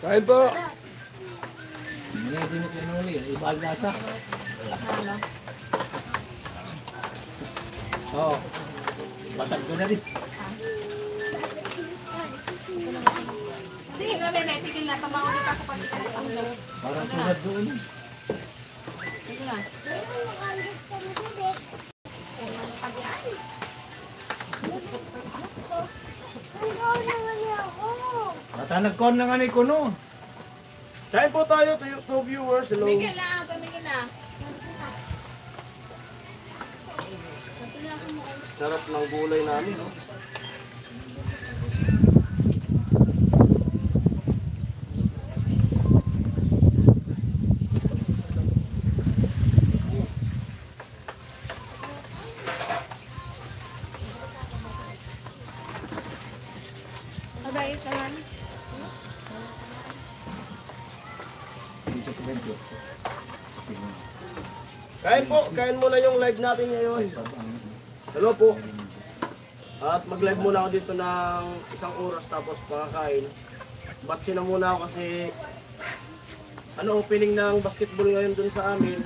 Kain po. Hindi din yung pinuli. Ibal nasa. Oo. Batag ko na rin. Hindi, may natigil na. Tamakulit ako pag ikalala. Parang tulad doon. Ito na. Matanagkon na nga ni Kuno. Kain po tayo to viewers. Hello. Tumigil na, tumigil na. Sarap ng gulay namin, no? Abay, kalan. Kain po. Kain muna yung live natin ngayon. Hello po. At mag-live muna ako dito ng 1 oras tapos pakakain. Batsi na muna ako kasi opening ng basketball ngayon dun sa amin.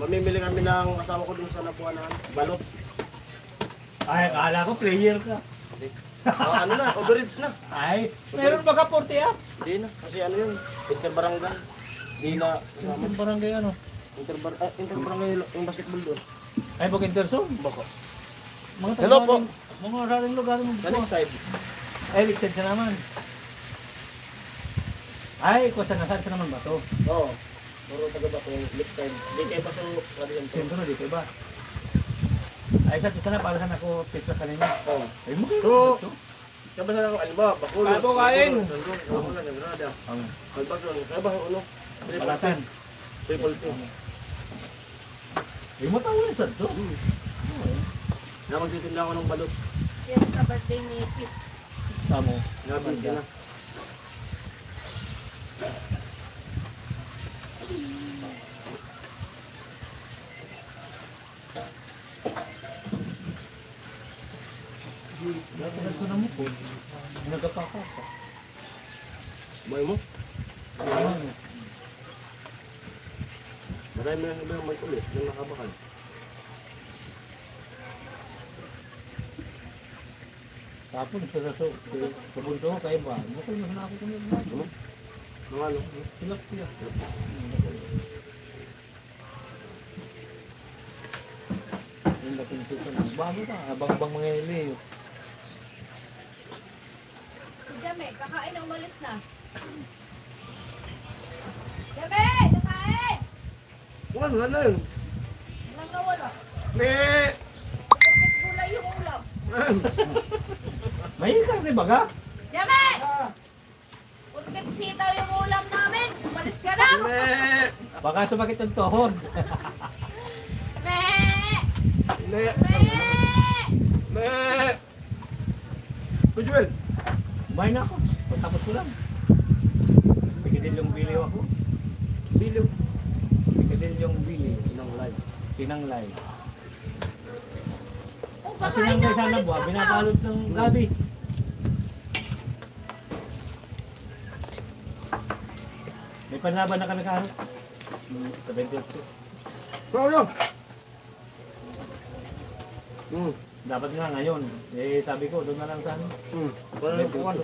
Mamimili kami ng kasama ko dun sa Napuanan. Balot. Ay, akala ko player ka. Ano na, overage na. Ay, meron ba ka 40 up? Hindi na, kasi ano yun, interbarangay. Hindi na, Yung barangay ano? interbarangay yung basketball doon. Ay, baka interso? Bako. Mga Hello po. Mga raring lugar mo. Galing side. Ay, listed ka naman. Ay, kusa na sa naman ba to? Oo. Puro taga ba kung next time. Hindi kayo pa sa kaliyan to. Siyempre na dito ba? Ay, sa na para saan ako pizza kanina. Oo. Ay, mo kayo. So, kaya ba sa ako, alba, bakulo. Kain po, kain. Oo, na, nagrada. Kalbag doon. Kaya ba, Balatan. Triple two. Ay, mo tawo na sa to. Na magtitinda ako ng balot. Yes, ka birthday ni Kit. Tamo. Nabisi na. Nagkakas ko na mo po. Nagkapaka ka. Buhay mo? Marami na ibang may ulit ng nakabakal. Tapos sa bunso ko kayo ba? Bakit mo na ako kung ano? Mga ano? Silak. Yung laking tuto na. Bago ka, abang-abang mga ili. Dami, kakain na umalis na. Dami, kakain! Ano na yun? Walang nawala. Meh! Bakit gulay yung ulam? May karne baga? Dami! Bakit sitaw yung ulam namin? Umalis ka na! Meh! Baka sumakit ang tuhod. Meh! Meh! Meh! Meh! Kujuel! Kumain na ako. Pagtapos ko lang. Pikidilyong biliw ako. Bilog. Pikidilyong biliw. Inang live. Sinanglay. Oh, Kasi kakain nang na may sana umalis buwa, ka na! binabalot ng gabi. May panlaban na kami kaharap. Sa 28. Ano? Dapat nga ngayon. Eh sabi ko, doon na lang sa ano. Wala na buwan.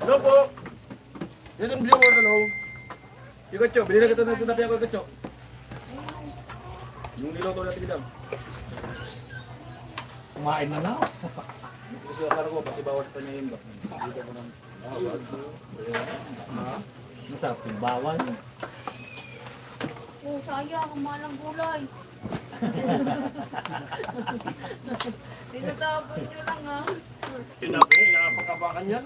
Hello po! Yan ang viewers, hello. Yung Kacho, binila kita ng tinapi ako, Kacho. Yung niloto natin lang. Kumain na na. Kasi akala ko, pasibawas pa niya yun ba? Dito ko ng... Masarap yung bawal. Oh, sayang, ang mahal ng gulay. Tinatapon nyo lang ha. Tinapi, nakapagkabakan yan.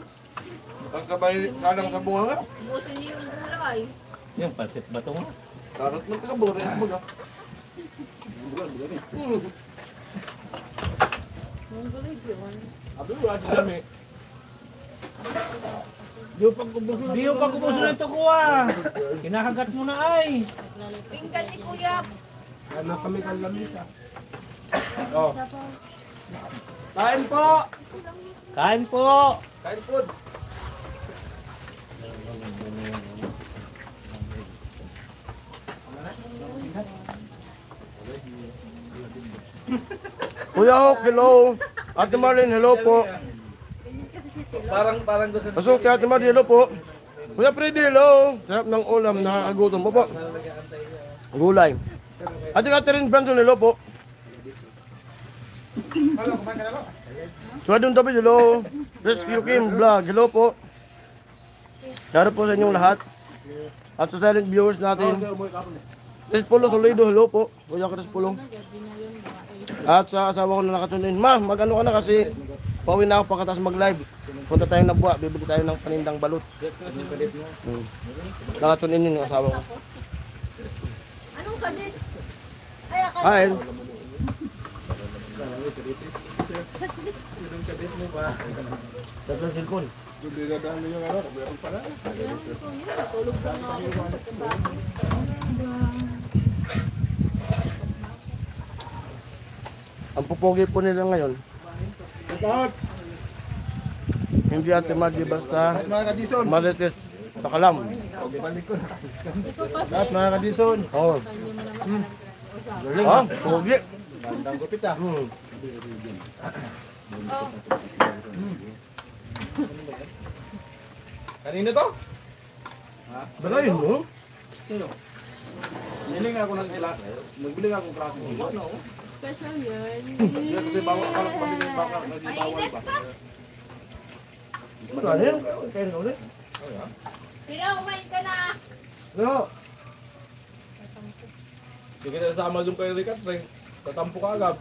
Pagkabay kalang sa bunga nga. Ubusin niyo yung gulay. Yung pansit ba ito nga? Karot ng kakabore, ang baga. Bulan, bulan eh. Ang gulay yun. Abi, wala din kami. Di pa kubuso na. Di yung pagkubuso na ito kuha. Kinakagat mo na ay. Pinggan ni Kuya. Kaya kami kalamita. Oh. Kain po! Kain po! Kain food! Kuya Hok, hello! Ate Marlene, hello po! Parang gusto Pasok kay Ate Marlene, hello po! Kuya Freddy, hello! Sarap ng ulam, nakakagutom po po. Gulay. Ate Catherine Brandon, hello po! Suwadong David, hello! Rescue Kim Vlog, hello po! Shoutout po sa inyong lahat. At sa silent viewers natin. Chris Polo Solido, hello po. Kuya Chris Polo. At sa asawa ko na nakatunin. Ma, mag-ano ka na kasi pauwi na ako pagkatapos mag-live. Punta tayo na buwa, bibili tayo ng panindang balot. Nakatunin yun yung asawa ko. Anong kadit? Ay, akala Hi. Sa cellphone. tulog lang ako sa pagkabago. Ang pupogi po nila ngayon. Hindi Ate Maggie basta marites sa kalam. Lahat mga kadison. Oo. Ah, pupogi. Bandang gupit ah. Kanino to? Balayin mo. Niling ako ng ila. Nagbili ako ng kraso. Ano? Special yan. Kasi bawal ka lang pabili ng baka. Mainit pa. Ano yan? Kaya na ulit. Sino, kumain ka na. No. Sige na sama doon kay Ricat. Tatampo ka agad.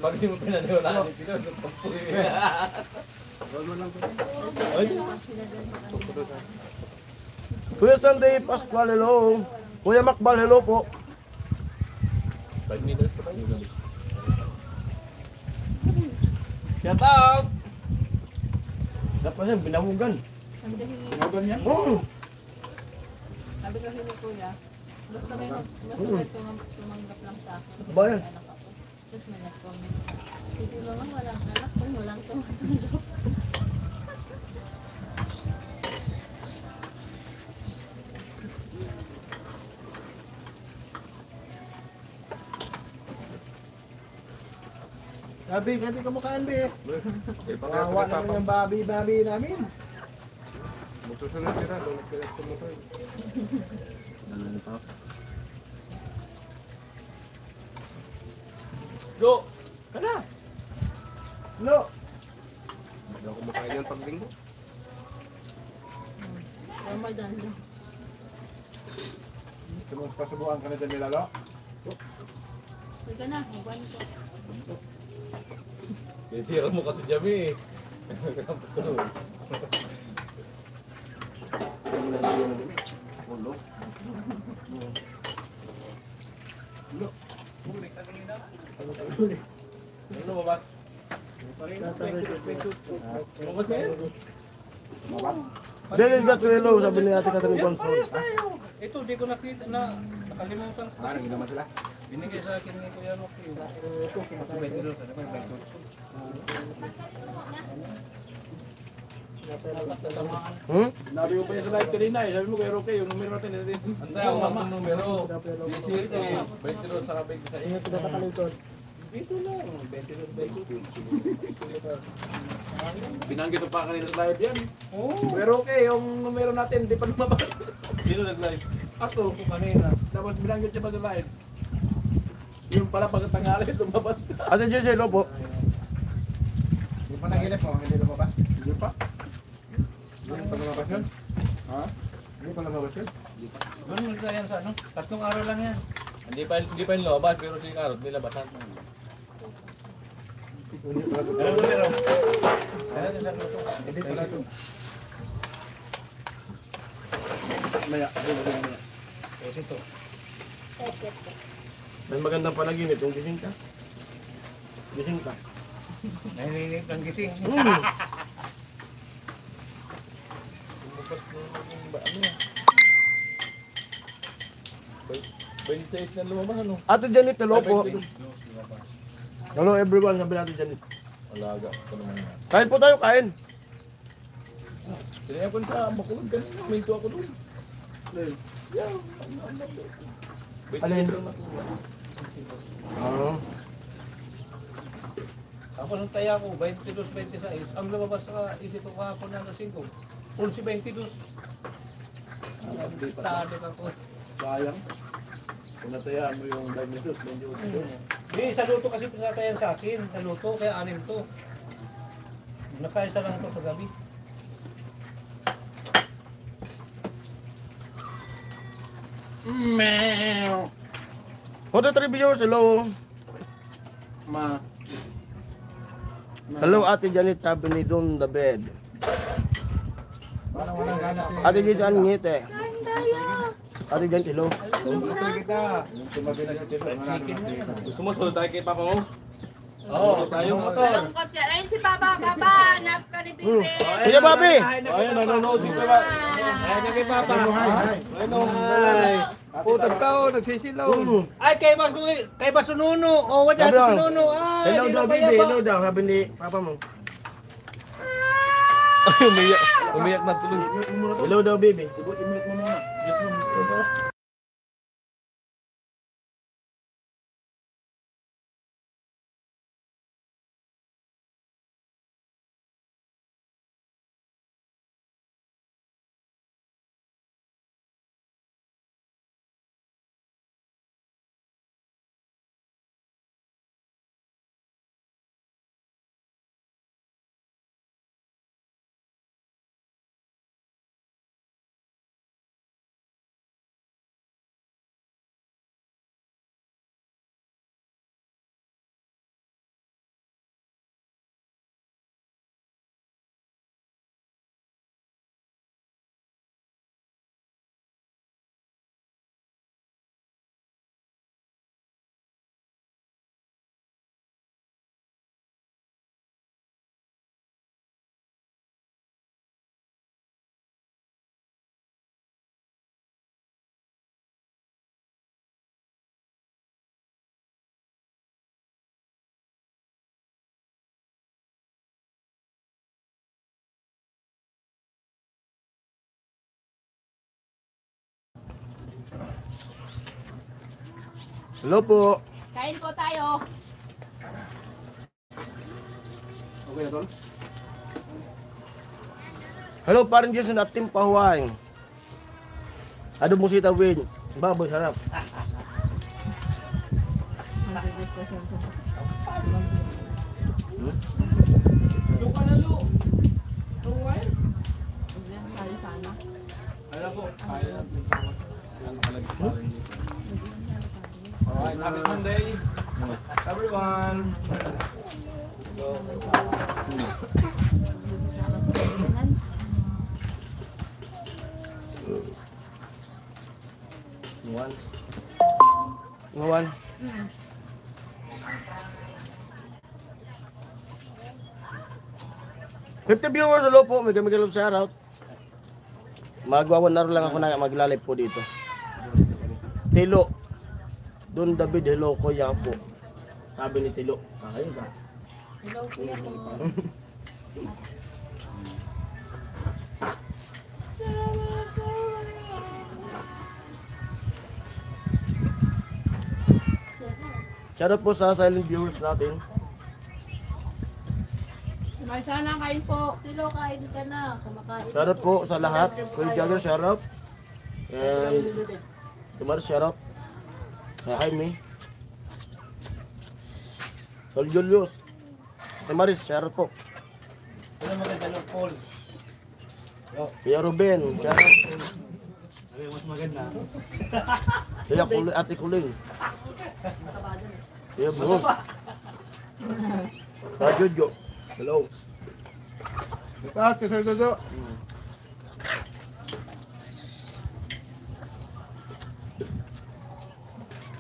Pag di mo pinaniwalaan, tatampo Kuya Sunday Pascual, hello. Kuya Makbal, hello po. 5 minutes pa tayo. Shout out! Dapat yan, binamugan. Magan yan? Oo. Sabi kasi ni Kuya, basta may tumanggap lang sa akin. Bayan. Anak ako. Tapos may nag-comment. Hindi naman walang anak kung walang tumanggap. Sabi, hindi ka mukhaan, be. Pangawa naman yung babi-babi namin. Magsusunod sila, doon ka sumusunod. Go! Kana! No. Hindi ako makain yan pag linggo. Ramadan lang. Pasubukan ka na dyan nilalo? Huwag ka na, huwag ko. Titira mo kasi Jami eh. Ano ba ba? Ano ba siya? Dennis Gatsuelo, sabi ni Ate Catherine Consul. Ito, di ko nakita na nakalimutan ko. Parang hindi naman sila. Binigay sa akin ni Kuya Rocky. Ito, kinakabay dito. Sabi mo pa yun sa live kanina eh. Sabi mo kay Roque, yung numero natin. Antay ako ang numero. Di-share ko eh. 20 sa kabay ko sa inyo. Dito lang. 20 Binanggit pa kanina sa live yan. Oo. Pero okay, yung numero natin, di pa lumabas. Sino nag-live? Ako, kanina. Tapos binanggit siya pa sa live. Yung pala pagkatangali, lumabas. Ate Jesse, hello po. Hindi pa nagilip mo, hindi lumabas? Hindi pa. Hindi pa lumabas yun? Ha? Hindi pa lumabas yun? Doon mo yan sa ano? 3 araw lang yan. Hindi pa yung lumabas, pero si Karot nilabasan. Ano numero? Ano numero? Hindi pala ito. Maya. Ito. May magandang panaginip yung gising ka. Gising ka. Nahininip ng gising. 26 na lumabas, ano? Ate Janet, hello po. 22. Hello everyone, sabi natin Janet. Alaga ko naman yan. Kain po tayo, kain. Sinaya ko sa makulog kanina, minto ako doon. Yeah, Alin? Ako nung taya ko, 22-26. Ang lumabas sa isip ko kahapon na 5. 11-22. Tado ako. sayang. Kung natayaan mo yung diagnosis, medyo Hindi, sa luto kasi pinatayan sa akin. Sa luto, kaya 6 to. Nakaisa lang ito kagabi. Meow. Photo 3 viewers, hello. Ma. Hello Ate Janet, sabi ni Don the bed. Parang walang gana si... Ate Janet, ang ngiti. Ate Janet, hello. Tumabi na dito. Chicken na yan. Gusto mo solo tayo kay Papa mo? Oo, tayong motor. Malungkot yan. Ayun si Papa, Papa. Hanap ka ni Pipe. Sige, Bobby. Ayun, nanonood si Papa. Ayan na kay Papa. Ay. Putag tao, nagsisilaw. Ay, kay Basununo. O, wala Sabi na lang. Sununo. Ay, Hello hindi daw, na baby. kaya Hello daw, sabi ni Papa mo. Umiyak. Umiyak na tuloy. Hello daw, baby. Imit mo muna. Hello po. Kain po tayo. Okay na tol? Hello, parang Jason at Tim Pahuay. Ado mo si Tawin. Baboy, sarap. Yung ka na, Lu. Yung wine? Tayo sana. Alam po. Kaya natin. Alright, happy Sunday. Everyone. Ngawan. Ngawan. $50 viewers, hello po. May love shoutout. Magwawan na rin lang ako na maglalip po dito. Tilo. Don David, hello kuya po. Sabi ni Tilo. Ayun ka. Hello, kuya po. Shoutout po sa silent viewers natin. May sana kain po. Tilo, kain ka na. Kumakain. Shoutout po sa lahat. Kuya Jagger, shoutout. And Tumar, shoutout. Hi, me. Sol Julius. Maris, shoutout po. Ano maganda ng Paul? Kuya Ruben, shoutout. Mas maganda. Kuya Ate Kuling. Kuya Bruce. Kuya Jojo. Hello. Bukas, Sir Dodo.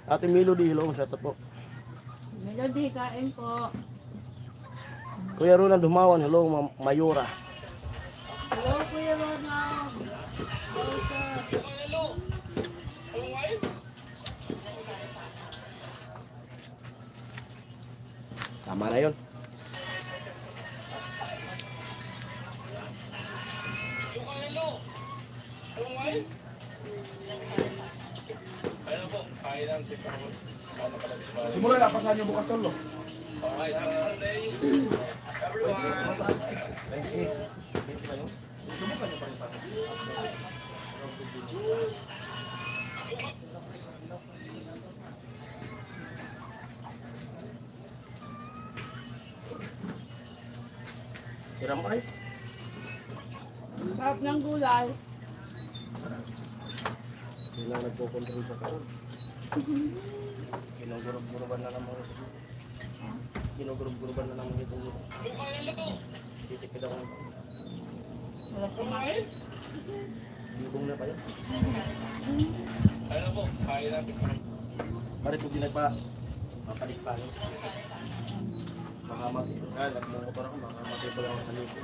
Ate Melody, hello, shoutout po. Melody, kain po. Kuya Ronald Humawan, hello, Mayura. Hello, Kuya Ronald. Tama na yun. Simula na, pasahan niyo bukas tolo. Siram ay. Sarap ng gulay. Sila nagpo-control sa kaon. Ginugurub-guruban na naman. Ginugurub-guruban na naman itong luto. Titikid ako. Wala kumain. Lubong na pa yun. Pare po ginagpa. Mapalit pa. Baka mag-ikan. Nagmumotor ako. Baka mag-ikan lang sa lipo.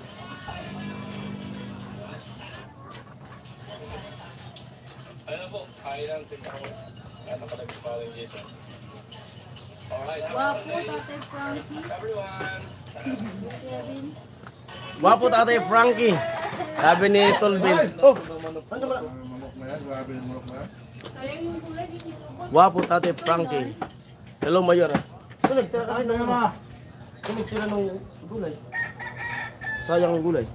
Wapo, Tatay Frankie. Kevin. Wapo Tatay Frankie. Sabi ni Tol Vince. Oh! Ano ba? Sayang yung gulay, di sinubot. Wapo Tatay Frankie. Hello Mayor. Kunig tira kasi ng kunig tira ng gulay. Sayang ang gulay.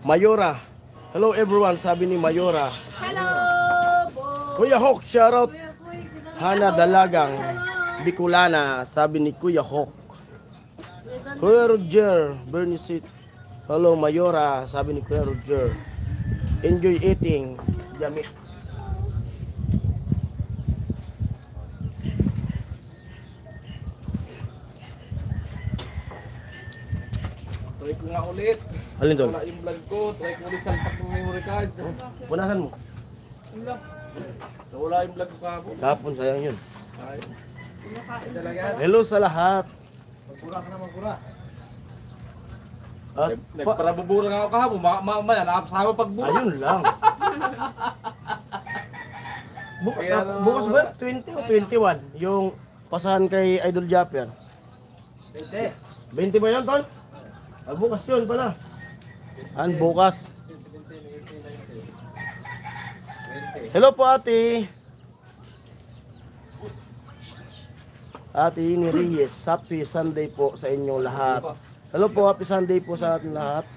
Mayora. Hello everyone, sabi ni Mayora. Hello po. Kuya Hawk, shoutout. Hana Dalagang Bicolana, sabi ni Kuya Hawk. Kuya Roger, Bernice. Hello Mayora, sabi ni Kuya Roger. Enjoy eating. Yummy. Try ko nga ulit. Alin doon? Wala yung vlog ko. Try ko ulit salpak ng memory card. Punasan mo. Nawala yung vlog ko kahapon. Kapon, sayang yun. Ay. Hello sa lahat. Magpura ka na magpura. At Nagparabubura nga ako kahapon. Mamaya, nakapasama pagbura. ayun lang. Bukas, Kaya na- bukas ba? 20 o 21? Yung pasahan kay Idol Japper. 20 ba yan, Tol? Ah, bukas yun pala. An bukas. Hello po ate. Ate ni Reyes, happy Sunday po sa inyong lahat. Hello po, happy Sunday po sa ating lahat.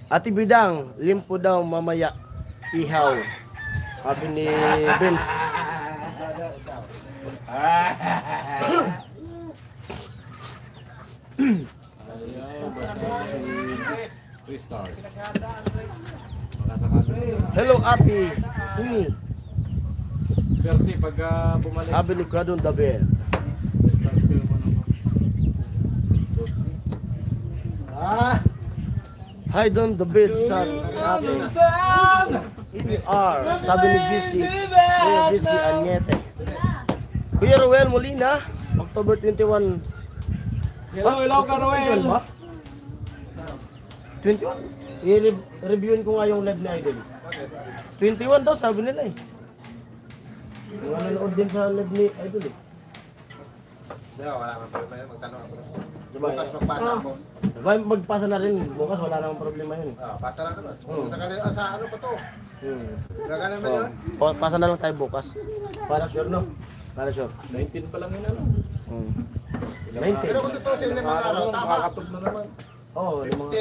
Ate Bidang, limpo daw mamaya ihaw. Sabi ni Vince. Ayaw, basta restart. Makasakali. Hello ate. Humi. Swerte pag bumalik. Sabi ni Kradon Dabel. Restart ko yung ano mo. Hi Don David sa ate. EDR. Sabi ni GC. Kuya GC Anyete. Kuya Roel Molina. October 21. Hello, ka Roel. 21? I-reviewin ko nga yung live ni Idol. 21 daw sabi nila eh. Yung nanonood din sa live ni Idol eh. Wala kang problema yun. Magtanong ako. Diba, Bukas magpasa ako. diba, magpasa na rin. Bukas wala namang problema yun eh. Pasa lang ka nun. Sa ano pa to? Gagana ba Oh, yun? pasa na lang tayo bukas. Para sure no? Para sure. 19 pa lang yun ano. 19. Pero kung tutusin ng mga araw, tama. Makakatog na naman. Oo, yung mga...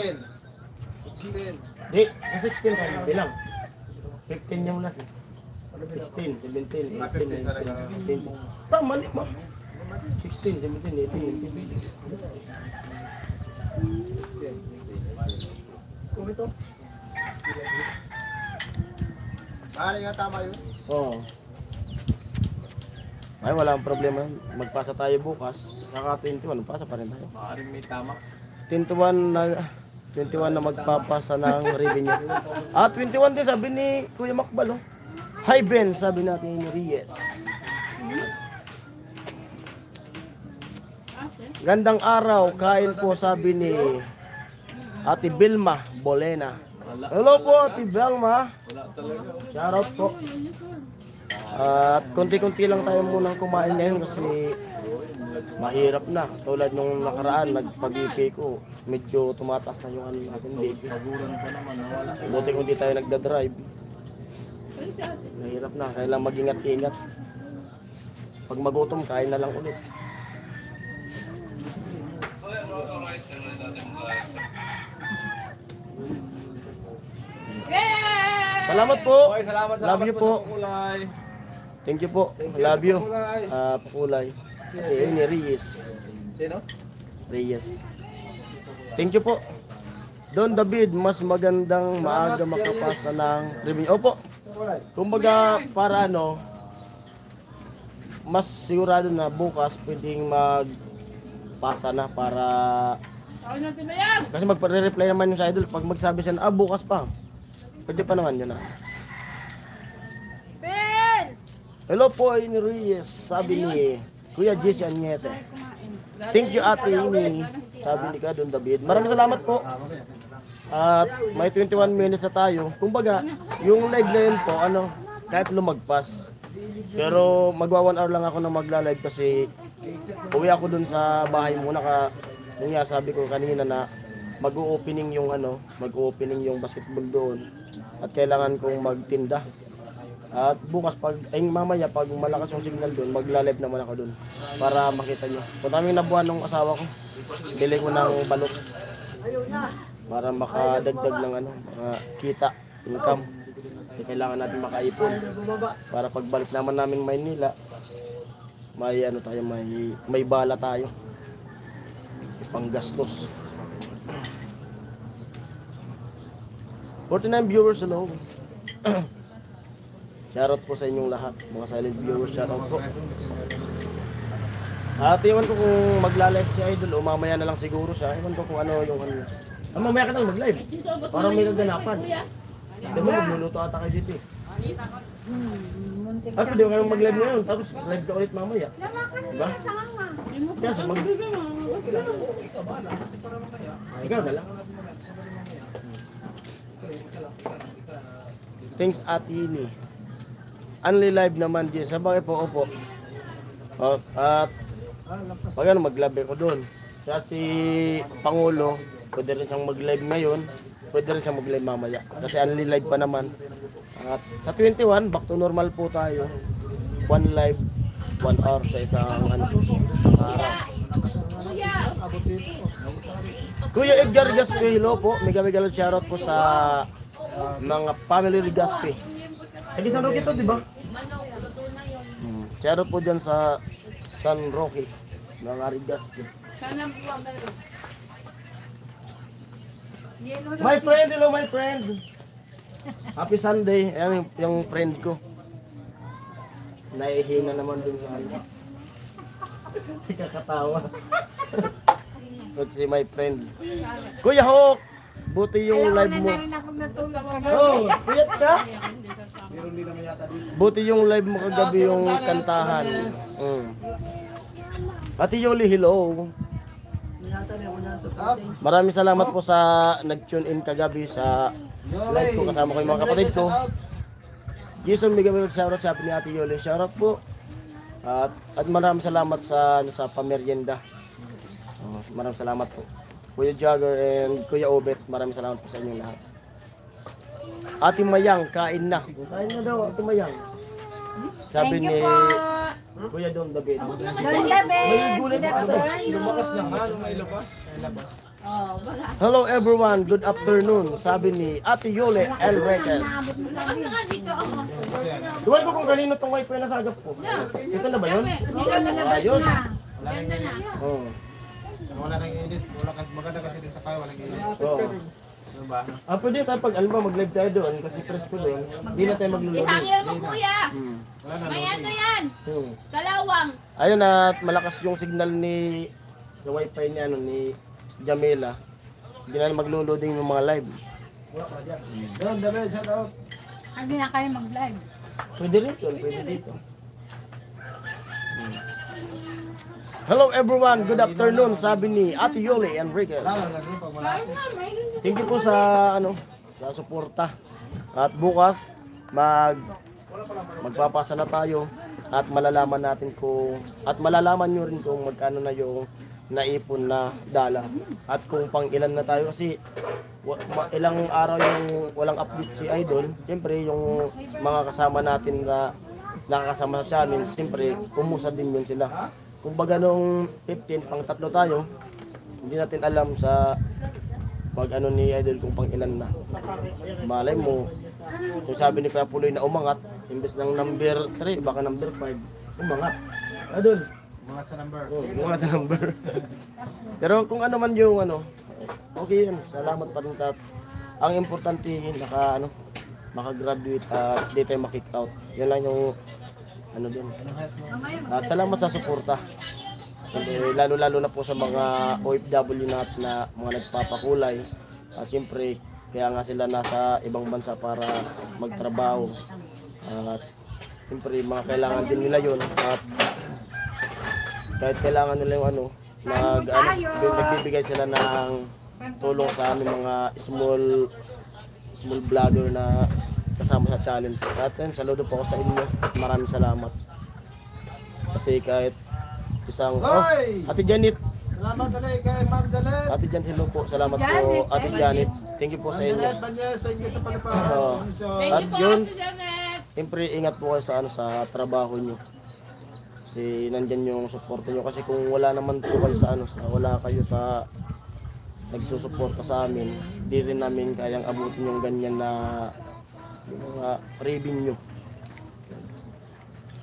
16. Di, sa 16 tayo bilang. 15 yung last eh. 16, 17, 18, 19, 20. Tama, lima. 16, 17, 18, 19, 20. Kung ito? Mahali nga tama yun. Oo. Ay, wala ang problema. Magpasa tayo bukas. Saka 21, pasa pa rin tayo. Maaaring may tama. 21 na magpapasa ng revenue. 21 din sabi ni Kuya Makbal. Oh. Hi Ben, sabi natin ni Reyes. Gandang araw, kain po sabi ni Ate Bilma Bolena. Hello po Ate Bilma. Wala talaga. Shoutout po. At konti-konti lang tayo munang kumain ngayon kasi mahirap na. Tulad nung nakaraan, nagpag-BP ko, medyo tumataas na yung ano natin, BP. Buti kung di tayo nagdadrive. Mahirap na, kailangan mag-ingat-ingat. Pag magutom, kain na lang ulit. Yay! Salamat po! Okay, salamat, Love you po. Kulay. Thank you po. Love you. Pakulay. Ini Reyes. Sino? Reyes. Thank you po. Don David, mas magandang maaga makapasa ng review. Opo. Kumbaga para ano, mas sigurado na bukas pwedeng magpasa na para Tawag natin ba yan? kasi magpa-reply naman yung sa idol pag magsabi siya na bukas pa. Pwede pa naman yun na. Ben! Hello po, ini Reyes. Sabi ni Kuya Jesse Añete. Thank you ate ini. Sabi ni ka Don David. Maraming salamat po. At may 21 minutes na tayo. Kumbaga, yung live na yun po, ano, kahit lumagpas. Pero magwa 1 hour lang ako na magla-live kasi uwi ako dun sa bahay muna yung nga sabi ko kanina na mag-opening yung ano, mag-opening yung basketball doon. At kailangan kong magtinda. At bukas mamaya pag malakas yung signal doon, magla-live naman ako doon para makita nyo. Kung taming nabuhan ng asawa ko, bili ko ng balot para makadagdag ng ano, kita, income. Kasi kailangan natin makaipon para pagbalik naman namin Maynila, may ano tayo, may bala tayo. Panggastos. 49 viewers, hello. Shoutout po sa inyong lahat, mga silent viewers, shoutout po. At iwan ko kung magla-live si Idol o mamaya na lang siguro siya. Iwan ko kung ano yung ano. Mamaya ka lang mag-live. Parang may naganapan. Di ba magluluto ata kayo dito eh. At pwede kayo mag-live ngayon, tapos live ka ulit mamaya. Diba? Kasi ikaw na lang. Thanks Ate Ini. Only live naman din. Sabagay po, opo. At pag ano, mag-live ako doon. Siya si Pangulo, pwede rin siyang mag-live ngayon, pwede rin siyang mag-live mamaya. Kasi only live pa naman. At sa 21, back to normal po tayo. 1 live, 1 hour sa isang ano, araw. Kuya Edgar Gaspe, hello po. Mega shoutout po sa mga family Gaspe. Sige, San Roque to, di ba? Shoutout po dyan sa San Roque, mga Gaspe. My friend, hello my friend. Happy Sunday. Ayan yung friend ko. Naihina naman dun sa ano. Kakatawa. Let's see my friend. Kuya Hawk, buti yung live mo. Oh, puyat ka? Buti yung live mo kagabi yung kantahan. Ate Yoli, hello. Maraming salamat po sa nag-tune in kagabi sa live ko. Kasama ko yung mga kapatid ko. Jason, bigyan mo shoutout sa ni Ate Yoli. Shoutout po. At maraming salamat sa pamerienda. Maraming salamat po. Kuya Jagger and Kuya Obet, maraming salamat po sa inyong lahat. Ate Mayang, kain na. Kain na daw, Ate Mayang. Sabi ni Kuya Don David. Don David! May gulit pa ito. Lumakas lang ha, may labas. Hello everyone, good afternoon. Sabi ni Ate Yole Enriquez. Tuwan ko kung kanino itong wifi na sagap ko. Ito na ba yun? Ayos. Ganda na. Oh. Wala nang edit, maganda kasi din sa kayo, walang edit. Oo. Pwede tayo pag alam mo mag-live tayo doon kasi press ko doon. Hindi na tayo maglulog. Ihangil mo kuya! May ano yan? Kalawang! Ayun at malakas yung signal ni yung wifi ni ano ni Jamila. Hindi na maglo-loading yung mga live. Don David, shout out. Hindi na kayo mag-live. Pwede rito, pwede dito. Hello everyone, good afternoon. Sabi ni Ate Yoli Enriquez. Thank you po sa ano, sa suporta. At bukas magpapasa na tayo at malalaman natin kung at malalaman nyo rin kung magkano na yung naipon na dala at kung pang ilan na tayo kasi ilang araw yung walang update si Idol. Siyempre yung mga kasama natin na nakakasama sa channel, siyempre umusa din yun sila. Kung baga nung 15 pang tatlo tayo, hindi natin alam sa pag ano ni Idol kung pang ilan na. Malay mo, kung sabi ni Kuya Puloy na umangat, imbes ng number 3, baka number 5, umangat. Idol, Mga sa number. umangat sa number. Pero kung ano man yung ano, okay yun. Salamat pa rin tat. Ang importante, makagraduate at di tayo makick out. Yan lang yung ano din. At salamat sa suporta. Lalo-lalo na po sa mga OFW natin na mga nagpapakulay. At siyempre, kaya nga sila nasa ibang bansa para magtrabaho. At siyempre, mga kailangan din nila yun. At kahit kailangan nila yung nagbibigay sila ng tulong sa aming mga small vlogger na kasama sa challenge. At yun, saludo po ako sa inyo. Maraming salamat. Kasi kahit isang Ate Janet. Salamat ulit kay Ma'am Janet. Ate Janet, hello po. Salamat po. Ate Janet. Thank you po sa inyo. Janet Banyes, thank you sa palipan. Thank At you po, yun, Ate Janet. siyempre ingat po kayo sa trabaho nyo. Kasi nandyan yung support nyo. Kasi kung wala naman po kayo wala kayo sa nagsusuporta sa amin, di rin namin kayang abutin yung ganyan na yung mga revenue.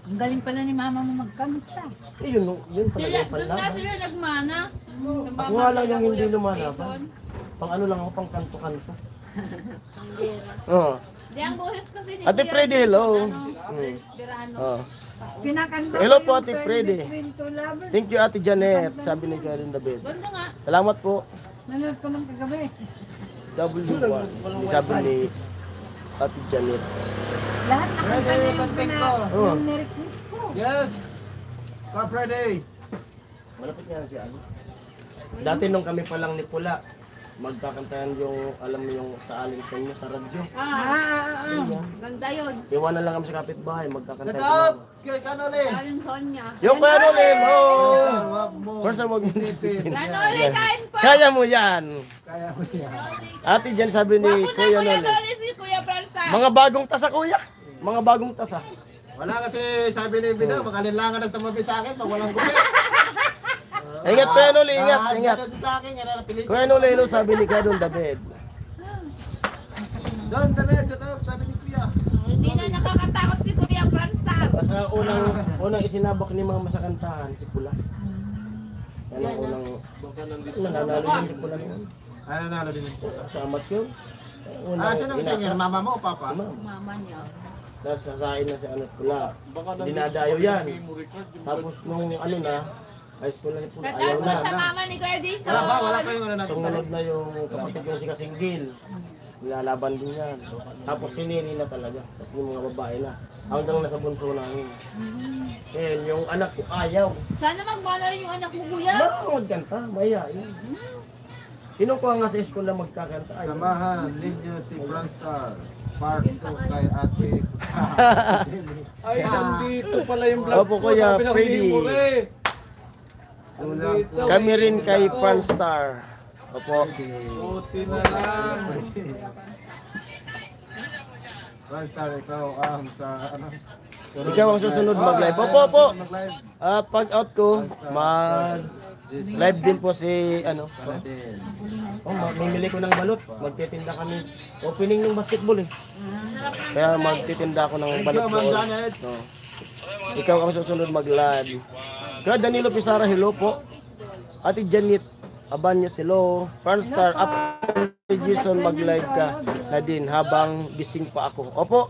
Ang galing pala ni mama mo magkanta. Yun pala yung Doon nga sila nagmana. Ako nga lang yung hindi lumalaban. Pang ano lang ako, pang kanto-kanto. Oo. Di ang buhes kasi ni Ate Kuya Freddy, Jason, hello. Inspirano. Oh. Pinakanta Hello ko po, yung Ate Turn Freddy. Between Two Lovers. Thank you Ate Janet, sabi ni Karen David. Gondo nga. Salamat po. Nanood ko ng kagabi. W1. Sabi ni Ate Janet. Lahat na kanta Friday, niya yung tanting ko. Oh. nirequest ko. Yes! Car Friday. Malapit nga siya. Dati nung kami pa lang ni Pula, magkakantayan yung, alam mo yung sa alin sa inyo, sa radyo. Ganda yun. Iwanan lang kami sa kapitbahay, Shout magkakantayan. out kay Kanoli. Karin Sonia. Yung kaya no, Lemo! Wag mo. First wag mo isipin. Nanoli, kain po. Kaya mo yan! Kaya mo siya. Ate Jan sabi ni Wako na Kuya Kuya Noli. Noli si Kuya Francis. Mga bagong tasa kuya. Mga bagong tasa. Wala kasi sabi ni Bino, makalinlangan na tumabi sa akin pag walang gumi. Ingat Kuya Noli, ingat, ingat. Kasi sa akin, yan na napili. Kuya Noli, hello, sabi ni Kuya Don David. Don David, shout out, sabi ni Kuya. Hindi na nakakatakot si Kuya Francis. Basta unang isinabak ni mga masakantahan, si Pula. Yan ang unang nanalo din si Pula ngayon. Ay, nanalo din. Sa amat yun. Sino ang singer? Mama mo o papa? Mama niya. Tapos sasain na si Pula. Dinadayo yan. Tapos nung high school na si Pula, Shout out ayaw po sa na. mama ni Kuya Jason. Wala pa yung ano natin. Sumunod na yung kapatid ko si Kasinggil. Nilalaban din yan. Tapos si Nini na talaga. Tapos yung mga babae na. Hanggang nasa bunso namin. Eh, yung anak ko ayaw. Sana magmana rin yung anak mo, Kuya. Marunong magkanta, mayayain. Kinukuha nga sa school na magkakanta. Ayaw. Samahan ninyo si Franstar. Part 2 kay Ate. Ay, nandito pala yung vlog Opo, Kuya Sabi ng Freddy. Mimore. Kami rin kay Franstar. Opo. Buti na lang. Franstar, ikaw ang sa ano? Ikaw ang susunod mag-live. Opo, opo. Mag-live. Pag out ko, mag-live din po si mamimili ko ng balot. Magtitinda kami. Opening ng basketball eh. Kaya magtitinda ako ng balot doon. So, ikaw ang susunod mag-live. Kaya Danilo Pizarra, hello po. Ate Janet Abanyos, hello. Franstar, after Jason mag-live ka na din habang gising pa ako. Opo,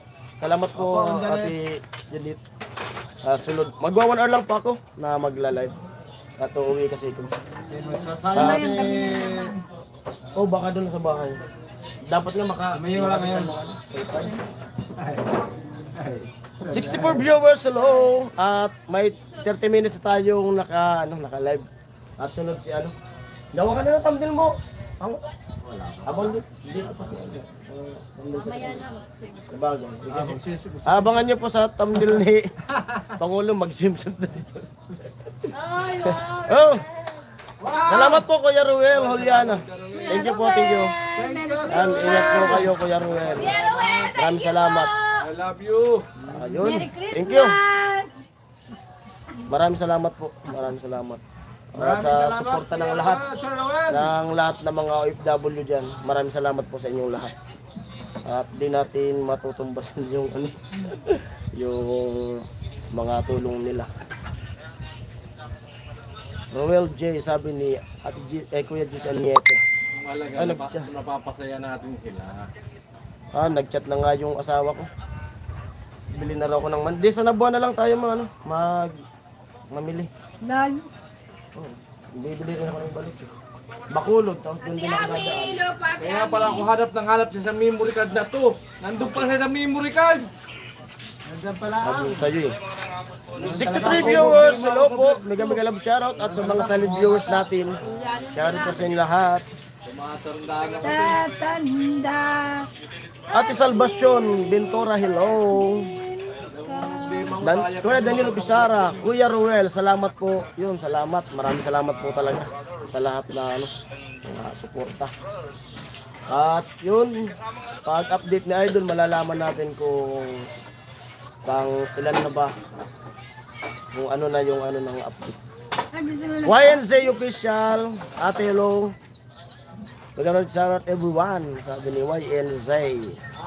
salamat po Ate Janet. Sunod, magwa 1 hour lang po ako na magla-live. At uuwi kasi ko. Sasaya si... Oh, baka doon sa bahay. Dapat nga Sumayo wala ngayon. 64 viewers, hello. At may 30 minutes tayong naka-live. At sunod si Gawa ka na ng thumbnail mo. Wala. Abang hindi ko pa siya. Mamaya na. Sabagay. Abangan niyo po sa thumbnail ni Pangulo, mag-swimsuit na si Ay, wow. Oh! Salamat po Kuya Ruel, Juliana. Thank you po, thank you. Yan, ingat po kayo Kuya Ruel. Maraming salamat. I love you. Ayun. Merry Thank you. Christmas! Maraming salamat po. Maraming salamat. At Maraming sa salamat, suporta ng Kuya lahat. Sir Rowan. Ng lahat ng mga OFW dyan. Maraming salamat po sa inyong lahat. At di natin matutumbasan yung ano, yung mga tulong nila. Roel J, sabi ni Ate G, Kuya Gis Aniete. Malaga, Ano, napapasaya natin sila. Nag-chat na nga yung asawa ko. Bili na raw ko ng mandi. Sa Nabuan na lang tayo mamili. Layo. Bibili rin ako ng balik. Bakulod, tapos doon din ako nadaan. Milo, pati Kaya pala ako hanap siya sa memory card na to. Nandun pa siya sa memory card. Nandiyan pala. Sabi sa'yo eh. 63 viewers, hello po. Mega love shoutout at sa mga solid viewers natin. Shoutout po sa inyo lahat. Tumatandaan ako. Tatanda. Ate Salvacion, Bentora, hello. Kuya Danilo Pisara, Kuya Ruel, salamat po. Yun, salamat. Maraming salamat po talaga sa lahat na suporta. At yun, pag-update ni Idol, malalaman natin kung pang ilan na ba, kung ano na yung ano ng update. YNZ official, ate hello. Magandang shoutout everyone, sabi ni YNZ.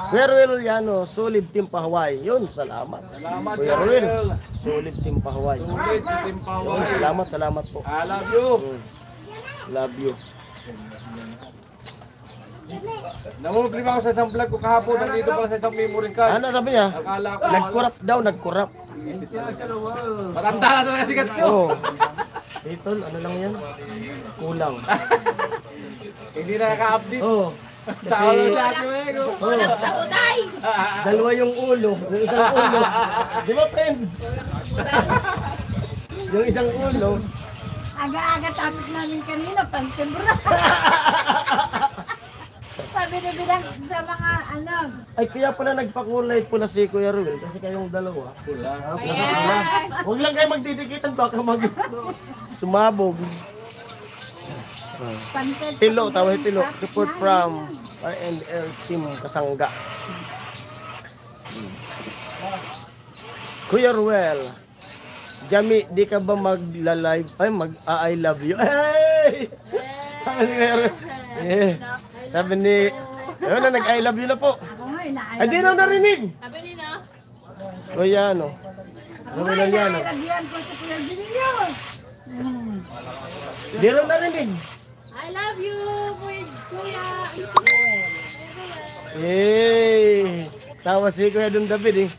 Kuya Ruel Uliano, solid team pa Hawaii. Yun, salamat. Salamat, Kuya Ruel, Ruel. solid team pa Hawaii. Ulit si Tim Paway. Salamat po. I love you. Love you. Namumblima ako sa isang vlog ko kahapon. Nandito pala sa isang memory card. Ano sabi niya? Akala ko. Nag-corrupt daw, nag-corrupt. Matanda na talaga si Gatso. Oo. Ito, ano lang yan? Kulang. Hindi na naka-update. Oo. Tao Kasi sa akin Wego. sa utay. dalawa yung ulo, yung isang ulo. Di ba, friends? Yung isang ulo. Aga-aga topic namin kanina, pantembra. Sabi na bilang sa mga ano. Ay, kaya pala nagpakulay pula si Kuya Ruel kasi kayong dalawa. Huwag lang kayo magdidikitan, baka sumabog. Tilo, tawag Tilo. Support from R&L Team Kasangga. Kuya Ruel, Jami, di ka ba magla-live? Ay, I love you. Hey! Sabi ni Kuya Ruel. Sabi ni, ayun na, nag-I love you na po. Ako nga, inaayos. Ay, di raw narinig. Sabi nila, Kuya, ano? Ako nga, Ruel yan, inaayos ko sa Kuya Junior. Di raw narinig. I love you, kuya. Eh, tawa si Kuya Don David eh.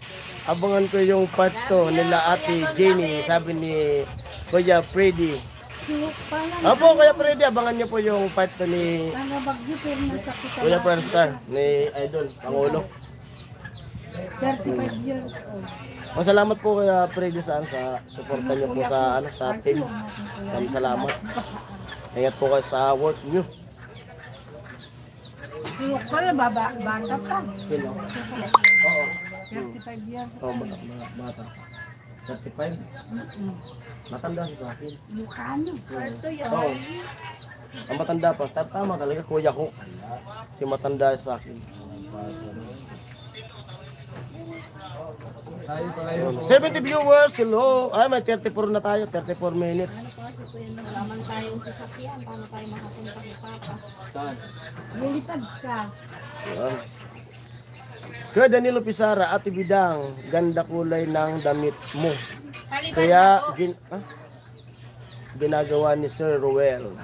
Abangan ko yung part 2 nila Ate Jenny, sabi ni Kuya Freddy. Opo, Kuya Freddy, abangan niyo po yung part 2 ni Mga bagyo, pero nasakit sa Kuya Franstar, ni Idol, Pangulo. 35 years old. Salamat po Kuya Freddy sa suporta niyo po sa sa team. Maraming salamat. Ingat po kayo sa work niyo. Tuyok ko na, bata pa. Kilo. 35 years Oh, old. bata. 35. Matanda sa akin. Mukha niyo. Oo. Ang matanda pa. Tama talaga, kuya ko. Si matanda sa akin. Tayo pala yun. 70 viewers, hello. Ay, may 34 na tayo. 34 minutes. Naman tayong sasakyan. Paano tayo makapunta kay Papa? Saan? Lilipad ka. Ayan. Kuya Danilo Pisara, Ate Bidang, ganda kulay ng damit mo. Palitan Kaya, na po. ginagawa ni Sir Ruel.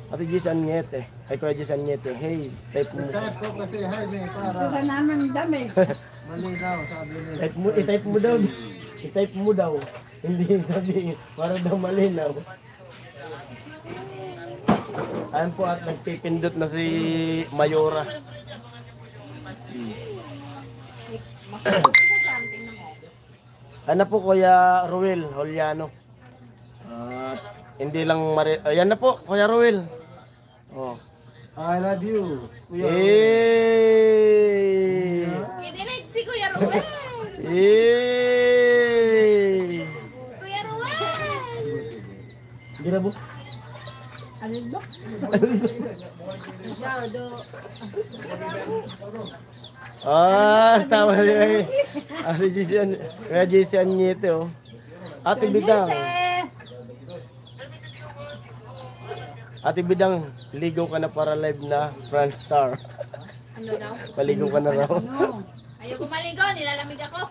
Ate Gis Aniete. Ay, Kuya Gis Aniete. Hey, type mo. Kahit ko kasi Jaime para Ito naman dami. malinaw sabi ni. I-type mo daw. I-type mo daw. Hindi yung sabihin. Para daw malinaw. Ayan po at nagpipindot na si Mayora. Ano po Kuya Ruel Juliano. At hindi lang ayan na po Kuya Ruel. Oh. I love you. Kinilig si Kuya Ruel. Kuya Ruel. Gira mo. Alin ba? Tama niya. Kaya JC Anyete, oh. Ate Bidang. Ate Bidang, ligaw ka na para live na France Star. Ano daw? Paligaw ka na raw. Ayoko maligo, nilalamig ako.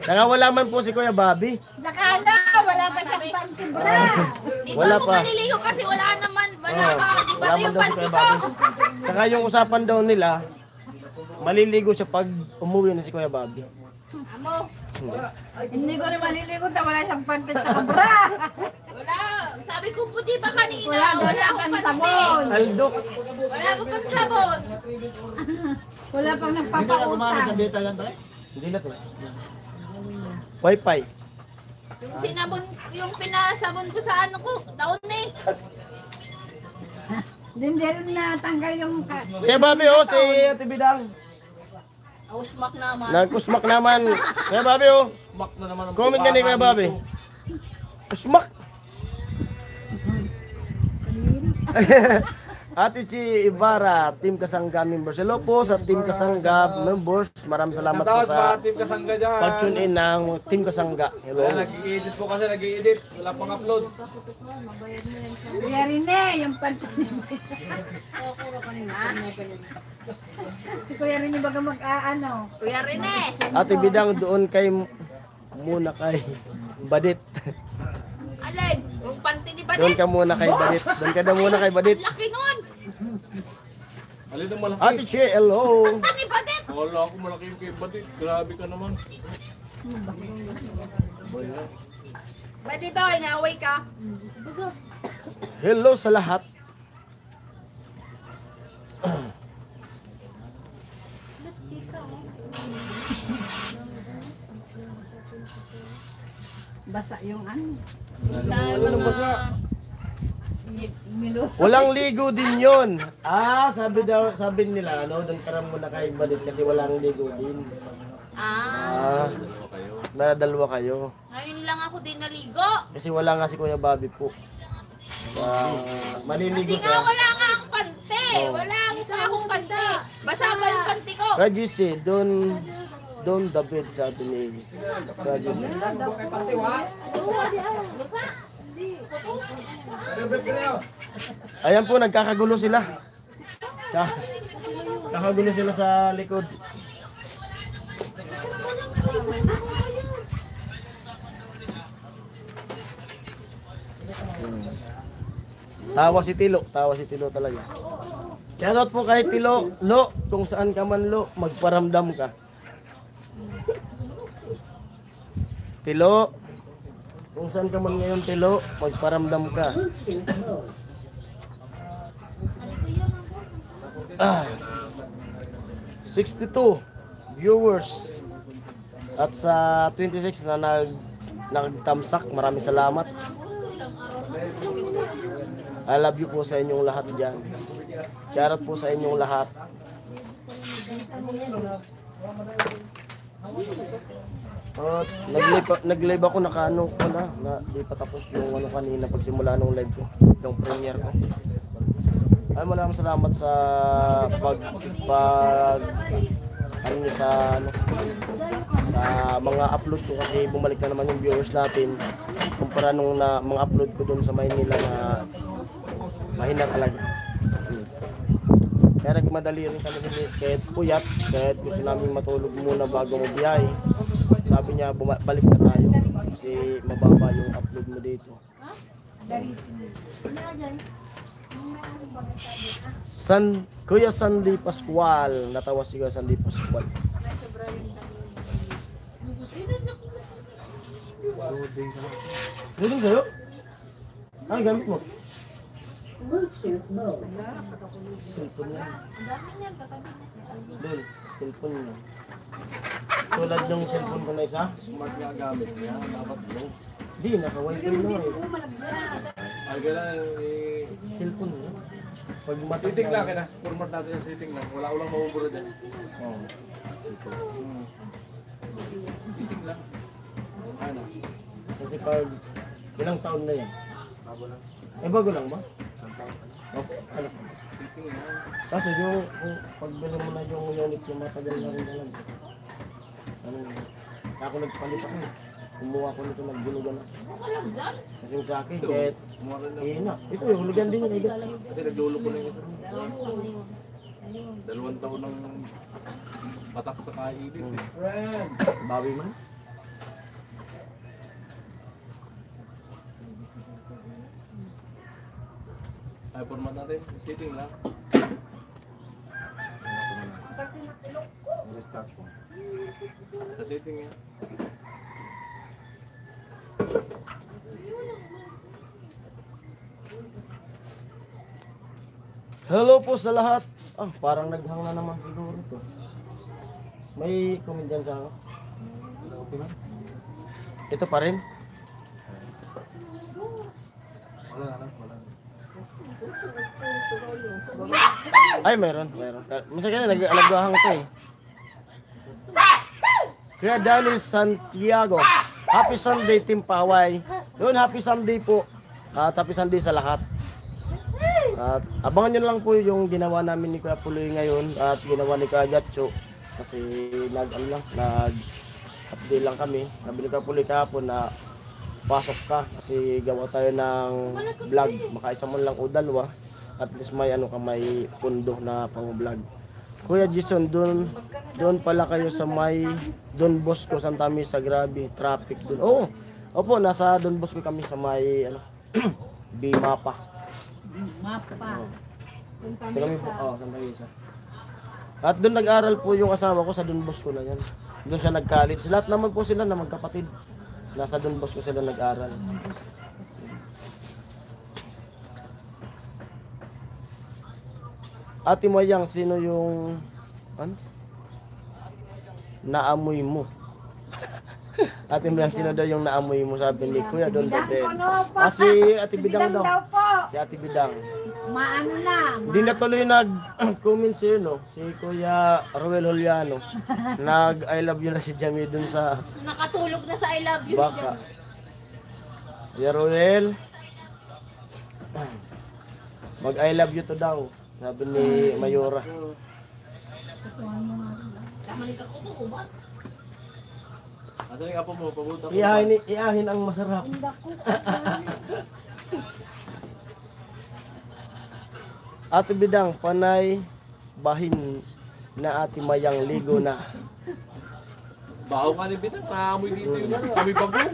Nakawala man po si Kuya Bobby. Nakanda, wala pa siyang pantibra. Hindi Wala ako pa. maliligo kasi wala naman, wala Oo, pa. Di ba wala ito man yung daw si panty Kuya ko? Bobby. Saka yung usapan daw nila, maliligo siya pag umuwi na si Kuya Bobby. Amo, Hindi ko rin maliligo na wala siyang pantit sa kabra. wala. Sabi ko po di ba kanina, Wala daw wala siyang akong panty. sabon. Aldo. Wala akong pang sabon. Wala pang Hindi ka gumamit nagpapautang. ng data yan, pre? Hindi na to. Wi-Fi. Yung sinabon, yung pinasabon ko sa ano ko, taon na eh. Hindi rin natanggal yung... Kuya Bobby, oh, si Ate Bidang. Ausmak naman. Nag-usmak naman. Kuya Bobby, oh. Mak na naman ang Comment ka ni Kuya Bobby. Usmak. Ate si Ibarra, Team Kasangga members. Hello po sa Team Kasangga members. Maraming salamat po Shoutout sa ba team kasangga dyan. pag-tune in ng Team Kasangga. Hello. Kaya nag-i-edit po kasi nag-i-edit. Wala pang upload. Kuya Rene, yung pantit. Si Kuya Rene baga mag-aano. Kuya Rene. Ate Bidang, doon kay muna kay Badit. Alay, yung panty ni Doon Badet. ka muna kay Badit. Doon ka na muna kay Badit. Ang laki nun. Alin ang malaki. Ate Che, hello. Panty ni Badet. Wala ako malaki yung kay Batit. Grabe ka naman. Badet ito, inaaway ka. Hello sa lahat. Basa yung ano. Sa mga... Milo. Walang ligo din yon. Sabi nila, ano, doon ka na muna kay Badit kasi walang ligo din. Dalawa kayo. Ngayon lang ako din naligo. Kasi wala nga si Kuya Bobby po. Maliligo Kasi nga ka. wala nga ang pante. Wala nga akong pante. Basa ba yung pante ko? Kaya si Don the bed sabi ni Kaya Ayan po, nagkakagulo sila. Kakagulo sila sa likod. Tawa si Tilo talaga. Shoutout po kay Tilo, Lo, kung saan ka man Lo, magparamdam ka. Tilo, kung saan ka man ngayon Tilo, magparamdam ka. 62 viewers at sa 26 na nagtamsak, maraming salamat. I love you po sa inyong lahat dyan. Shoutout po sa inyong lahat. At nag-live ako nakaano ko na di pa tapos yung ano kanina pagsimula ng live ko, yung premiere ko. Ay maraming salamat sa ano niyo sa mga upload ko kasi bumalik na naman yung viewers natin kumpara nung mga upload ko doon sa Maynila na mahina talaga. Kaya nagmadali rin kami ni kahit puyat, kahit gusto namin matulog muna bago mabiyahe. Sabi niya balik na tayo kasi mababa yung upload mo dito. Kuya Sandy Pascual, natawa si Kuya Sandy Pascual. Dito sa'yo? Ano gamit mo? Cellphone niya. Doon, cellphone niya. Tulad ng cellphone ko na isa? Smart nga gamit niya. Dapat mo. Di, naka-wifi na eh. Ay, kailangan Cellphone niya. Pag matag Sitting lang kaya na. Format natin yung sitting lang. Wala ulang mabuburo dyan. Oh. Sitting lang. Ano? Kasi pag ilang taon na yan? Bago lang. Eh bago lang ba? Isang taon pa lang. Okay. Ano? Sitting lang. Kasi yung pagbili mo na yung unit yung matagal na rin naman. Ano, ako nagpalit ako eh. Kumuha ko nito nagbulugan ako. Alam dyan. Kasi yung sa akin, kahit Kumuha na. na. Ito yung hulugan din yung kaigat. Kasi naglolo ko lang ito. 2 taon ng patak sa kaibig. Eh. Bawi man. Ay, format natin. Sitting lang. Restart ko. Sa sitting yan. Hello po sa lahat. Ah, parang naghang na naman siguro ito. May comment dyan sa ako. Okay ba? Ito pa rin. Wala na, wala. Ay, meron. Minsan kaya naghahang ito eh. Kaya Daniel Santiago. Happy Sunday, Team Paway. Yun, happy Sunday po. At happy Sunday sa lahat. At abangan nyo lang po yung ginawa namin ni Kuya Puloy ngayon at ginawa ni Kuya Gatcho. Kasi nag-update lang kami. Sabi ni Kuya Puloy kahapon na pasok ka kasi gawa tayo ng vlog. Baka isa man lang o dalawa. At least may may pundo na pang vlog. Kuya Jason, doon pala kayo sa may Don Bosco, Santa Misa, grabe, traffic doon. Oo, opo, nasa Don Bosco kami sa may Bimapa. Mapa. Doon kami po, Santa Misa. At doon nag-aral po yung asawa ko sa Don Bosco na yan. Doon siya nag-college. Lahat naman po sila na magkapatid. Nasa Don Bosco sila nag-aral. Ate Mayang, sino yung naamoy mo? Ate Mayang, sino daw yung naamoy mo? Sabi ni Kuya Don Bebel. Si Ate Bidang daw. po. Si Ate Bidang. Maano na. Hindi na tuloy nag-comment si Kuya Ruel Juliano. Nag-I love you na si Jamie dun sa Nakatulog na sa I love you. baka. Kuya Ruel, mag-I love you to daw. Sabi ni Mayora. Kamalik ako po ba? Asa yung apo mo? Pabuta ko. Iahin ang masarap. Ate Bidang, panay bahin na Ate Mayang ligo na. Baho nga ni Bitang. Naamoy dito yung kami bagong.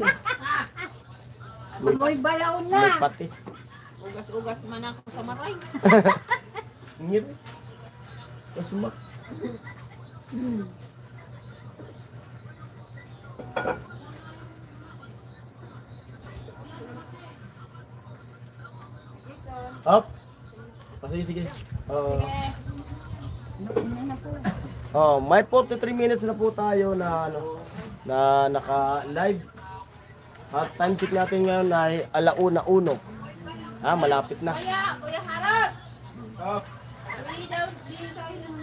Amoy bayaw May na. patis. Ugas-ugas man ako sa maray. Ngit. Kasumak. Up. Sige. May 43 minutes na po tayo na naka-live. At time check natin ngayon ay 1:01. Malapit na. Kuya Harag! Ah, Dili tayo ng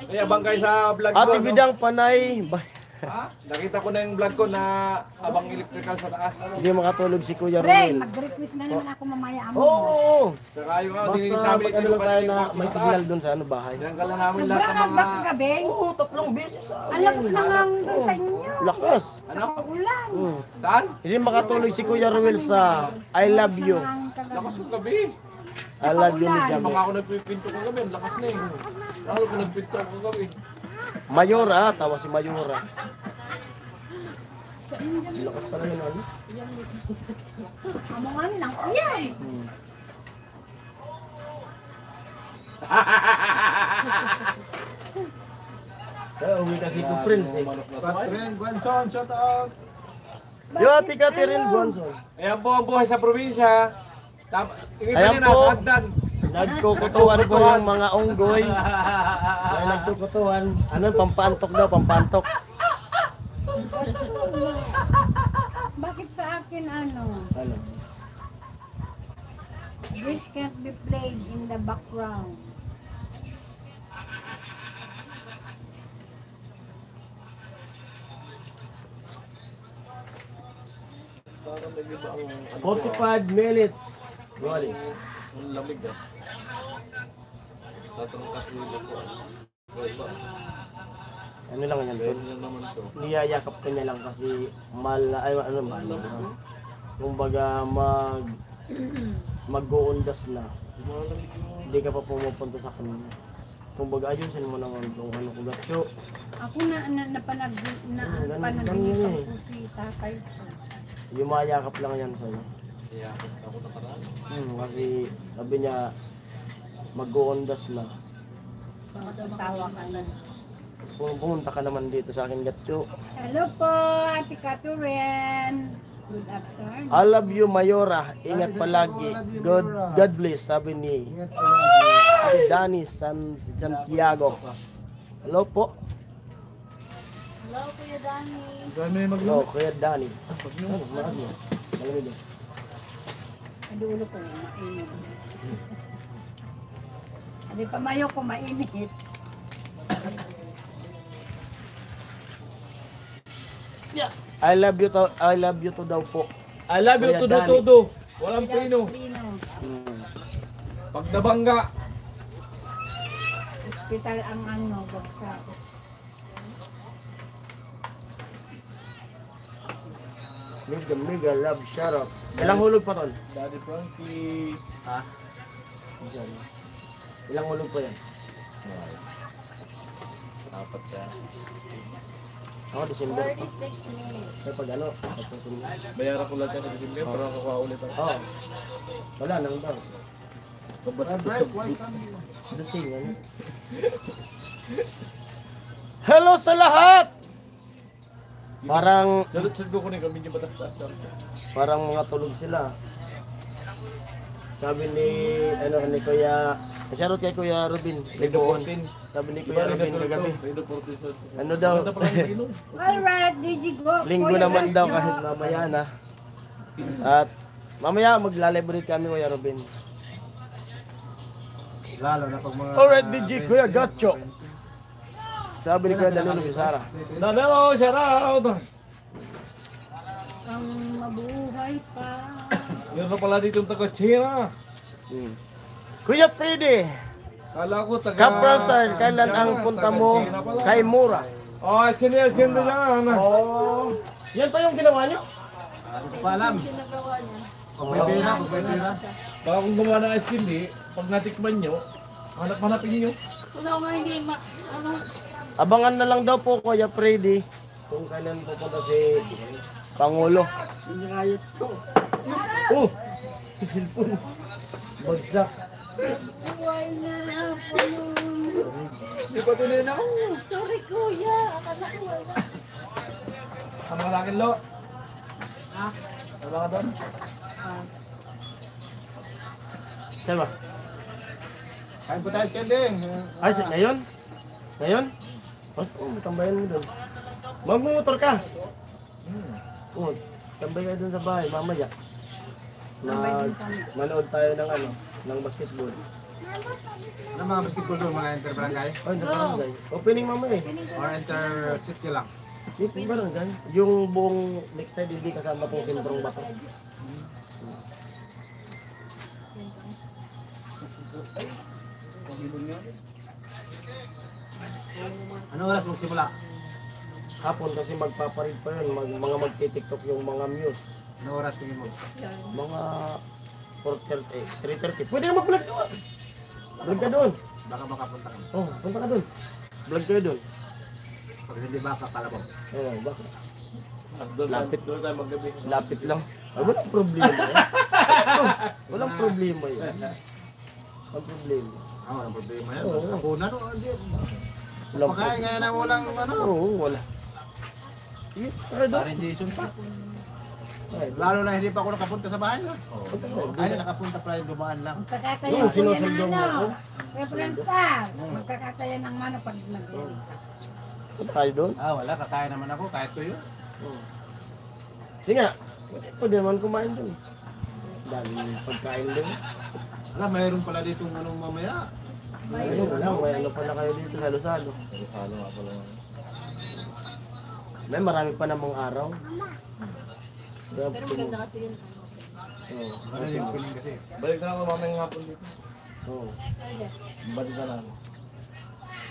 kaya bangkay sa vlog ko. Ate ano? Bidang panay. Ha? Nakita ko na yung vlog ko na abang electrical sa taas. Hindi makatulog si Kuya Pre, Ruel. mag-request na naman ako mamaya mo. Oo. Saka yung Basta sabi pag ano lang tayo na may signal doon sa bahay. Tinanggal na namin lahat ng Nagbrangag ba mga... kagabi? Oo, 3 beses. Ang lakas na nga doon sa inyo. Lakas. Ano? Ulan. Saan? Hindi makatulog si Kuya Ruel sa I love you. Lakas yung gabi. I love you ni Jamie. Mga ako nagpipinto ko gabi. Ang lakas na eh. Lalo ko nagpinto ko gabi. Mayora, tawa si Mayora. Lakas pala yun, ano? Amongan lang. Yan. Kaya uwi kasi ko Prince eh. Patren, Gwanson, shout out. Yo, Ate Catherine Gonson. Ayan po ang buhay sa probinsya. Tingin Ayan pa niya nasa po. hagdan. Nagkukutuan po yung mga unggoy. Ay, nagkukutuan. Ano, pampantok daw, pampantok. Bakit sa akin ano? Ano? This can't be played in the background. Parang may iba ang 45 minutes. Rolling. ang lamig ah. Tatangkas nila po. Iba. Ano lang yan, tol? Pwede na naman to. Niyayakap ka niya lang kasi kumbaga mag-uundas na. Lumalamig yung Hindi ka pa pumupunta sa kanya. Kumbaga ayusin mo naman kung ano kung gatyo. Ako napanaginip ganyan eh. ako si tatay ko. Yumayakap lang yan sa'yo. kaya ako nakaraan. Kasi sabi niya mag-uundas na. Tawa ka na. Pumunta ka naman dito sa akin gatyo. Hello po, Ate Catherine. Good afternoon. I love you, Mayora. Ingat palagi. God bless, sabi ni Ingat ka lang. Ate Dani Santiago. Hello po. Hello, Kuya Danny. Dami mag Hello, Kuya Dani. Malamig. Malamig. Adi ulo ko, mainit. Adi pamayo ko, mainit. I love you to daw po. I love you Kuya todo Dani. todo. Walang pino. Lino. Pag nabangga. Hospital ang ano, basta. Mega love shout out. Ilang hulog pa tol? Daddy Frankie. Ha? Diyan. Ilang hulog pa yan? Dapat ka. Ako, December. 36 minutes. Kaya pag ano, tapos yung... Bayaran ko lang yan sa December para kukuha ulit ako. Oo. Wala nang daw. Kabas Dusing, ano? Hello sa lahat! Parang Salud ko na kami yung batas-tas lang. mga tulog sila. Sabi ni ni Kuya, shoutout kay Kuya Robin, Libuon. Sabi ni Kuya Robin kagabi. Ano daw? Alright, did you go? Linggo Kuya naman daw Garcho? kahit mamaya na. At mamaya magla-live kami Kuya Robin. Lalo na pag mga... Alright, DJ Kuya Gacho. Sabi ni Kuya Danilo Bisara. Hello, shout out! Ang mabuhay pa. Yun na pala dito yung taga-China. Kuya Freddy, Kala ko taga... Kaprasan, kailan ang punta mo kay Mura? Oh, skin yan lang. Oh, yan pa yung ginawa niyo? Hindi ko pa alam. Ginagawa niya. Kung may pera, kung may pera. Baka kung gumawa ng ice cream, pag natikman nyo, hanap-hanapin nyo. Wala nga hindi Abangan na lang daw po Kuya Freddy kung kailan pupunta si Pangulo. Oh, cellphone. Bagsak. Buhay na ako nun. Hindi pa tuloy na ako. Sorry, Kuya. Akala ko wala. Ang mga lakin, Lo. Wala ka doon? Sama. Kain po tayo, Skending. Ay, ngayon? Ngayon? Basta, tambayan mo doon. Magmumotor ka. Oh, tambay ka doon sa bahay, mamaya. Manood tayo ng ng basketball. Ano mga basketball doon, mga inter-barangay? Oh, hindi barangay. Opening mamaya eh. Or inter-city lang? Dito barangay. Yung buong next side hindi kasama tong sentrong bato. Ano oras magsimula? Hapon kasi magpaparid pa yun. Mga magti-tiktok yung mga muse. Ano oras tingin mo? Mga 4:30, 3:30. Pwede ka mag-vlog doon. Vlog ka doon. Baka makapunta ka. Oh, punta ka doon. Vlog kayo doon. Pag hindi baka, kalabang. Oh, bakit? Lapit doon tayo maggabi. Lapit lang. Ah, walang problema yan. Walang problema yan. Walang problema. Ah, walang problema yan. Oo. Ako na, no? Hindi. Walang Pakain nga na walang ano. Oo, wala. Sige, tara doon. Parang Jason pa. Ay, Lalo na hindi pa ako nakapunta sa bahay. No? doon. Ay, nakapunta pa rin, dumaan lang. Magkakataya Oo, ko yan ng sinusundo mo ako. Kuya Franstar. Magkakataya ng mano pag nag Punta tayo doon. Ah, wala. Kakain naman ako. Kahit tuyo. Sige nga. Pwede naman kumain doon. Daming pagkain doon. Alam, mayroon pala dito anong mamaya. Ayun, wala. May ano pala kayo dito, halo-salo. Halo nga pala. May marami pa namang araw. Pero maganda kasi yun. Oo. Ano yung kuling kasi? Balik na ako mamayang hapon dito. Oo. Balik na lang.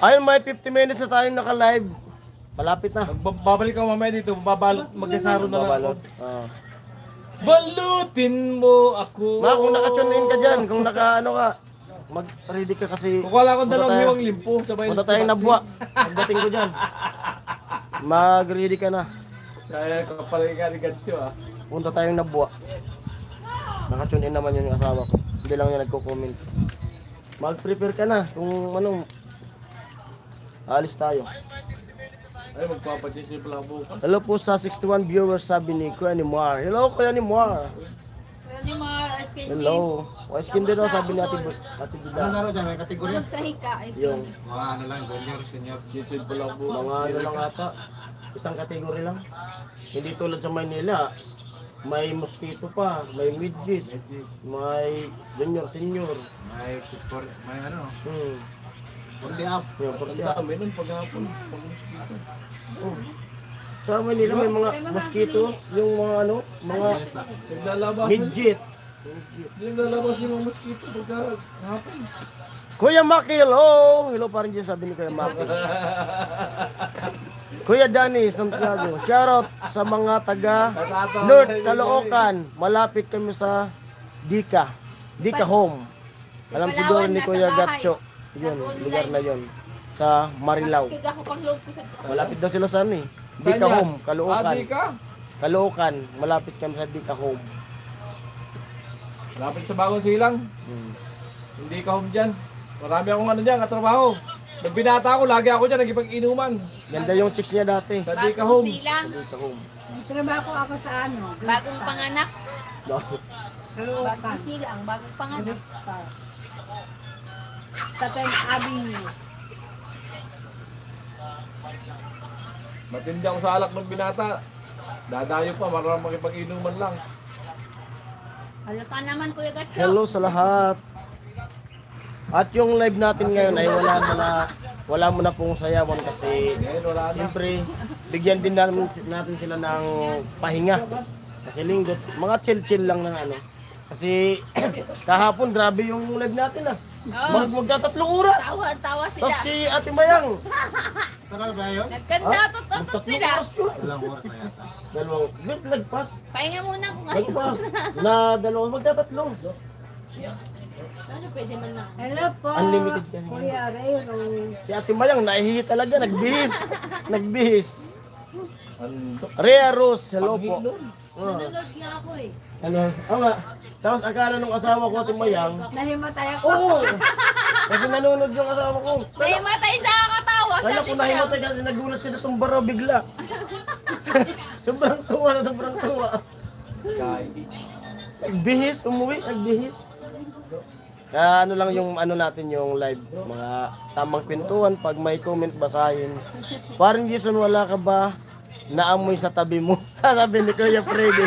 Ayun, may 50 minutes na tayong naka-live. Malapit na. Babalik ako mamaya dito. Babalot, magkasaro na lang ako. Babalot. Ah. Balutin mo ako. Ma, kung naka-tune in ka dyan, kung naka-ano ka, mag-ready ka kasi Kukuha ko Punta dalawang tayo. hiwang limpo. Sabay punta tayong nabwa. Pagdating ko dyan, mag-ready ka na. Kaya kapalagi ka ni Gancho ah. Punta tayong nabwa. Naka-tune in naman yun yung asawa ko. Hindi lang yung nagko-comment. Mag-prepare ka na kung anong alis tayo. Ay, magpapadyan siya pala bukas. Hello po sa 61 viewers, sabi ni Kuya Nimar. Hello Kuya Nimar. Pwede mga skin Hello. O skin din daw, sabi ni Ate Anong Bida. laro dyan? May kategorya? Sunod sa hika, ice Yung cream. Mga ano lang, junior, senior. Kitchen pala bukas. mga ano lang ata, isang kategory lang. Hindi tulad sa Manila, may mosquito pa, may midget, may junior, senior. May support, may ano, Hmm. 40 up. Yung Ang portya. dami nun paghapon. Oh. Sa Manila may mga mosquitoes, yung mga ano, mga Naglalabas. midget. Naglalabas yung mga mosquito paghapon. Kuya Maki, hello! Hello pa rin dyan sabi ni Kuya Maki. Kuya Danny Santiago, shoutout sa mga taga North Caloocan. Malapit kami sa Dika. Dika Home. Alam siguro ni Kuya Gatcho. Yun, lugar na yun. Sa Marilao. Kaya ako pag loob ko sa... Malapit daw sila sa ano eh. Dika Home, Caloocan. Adi ka? Caloocan, malapit kami sa Dika Home. Lapit sa bagong silang. Hmm. Hindi ka home dyan. Marami akong ano dyan, katrabaho. Nung binata ako, lagi ako dyan, nagipag-inuman. Ganda yung chicks niya dati. Sa di ka Bagong home. silang, Dika Home. Trabaho ako sa ano? bagong panganak. No. Bagong silang, bagong panganak. Sa 10 Avenue. Matindi ako sa alak ng binata. Dadayo pa, marami makipag-inuman lang. Halata naman, Kuya Gatcho. Hello sa lahat. At yung live natin ngayon ay wala mo na pong sayawan kasi Ngayon, wala na. siyempre bigyan din natin sila ng pahinga. Kasi linggo, mga chill-chill lang ng ano. Kasi kahapon grabe yung live natin ah. Magtatatlong oras. Tawa sila. Tapos si Ate Mayang. Tagal ba yun? Nagkanda, tutot sila. Oras yun. Ilang oras na yata. Dalawang, nagpas. Pahinga muna kung ngayon. Nagpas. Na dalawang magtatatlong. Ano pwede man na? Hello po. Unlimited ka. Kuya Rero. Si Ate Mayang nahihi talaga, nagbihis. Nagbihis. Ando. Rhea Rose, hello po. Nanonood nga ako eh. Ano? Oo nga. Tapos akala nung asawa ko, Ate Mayang, Nahimatay ako. oo. Kasi nanonood yung asawa ko. Nahimatay sa kakatawa. Kala ko nahimatay kasi nagulat siya na tumbara bigla. sobrang tuwa. Kain. Nagbihis, umuwi, nagbihis. Kaya ano lang yung ano natin yung live, mga tamang kwentuhan, pag may comment basahin. Parang Jason, wala ka ba naamoy sa tabi mo? Sabi ni Kuya Freddy.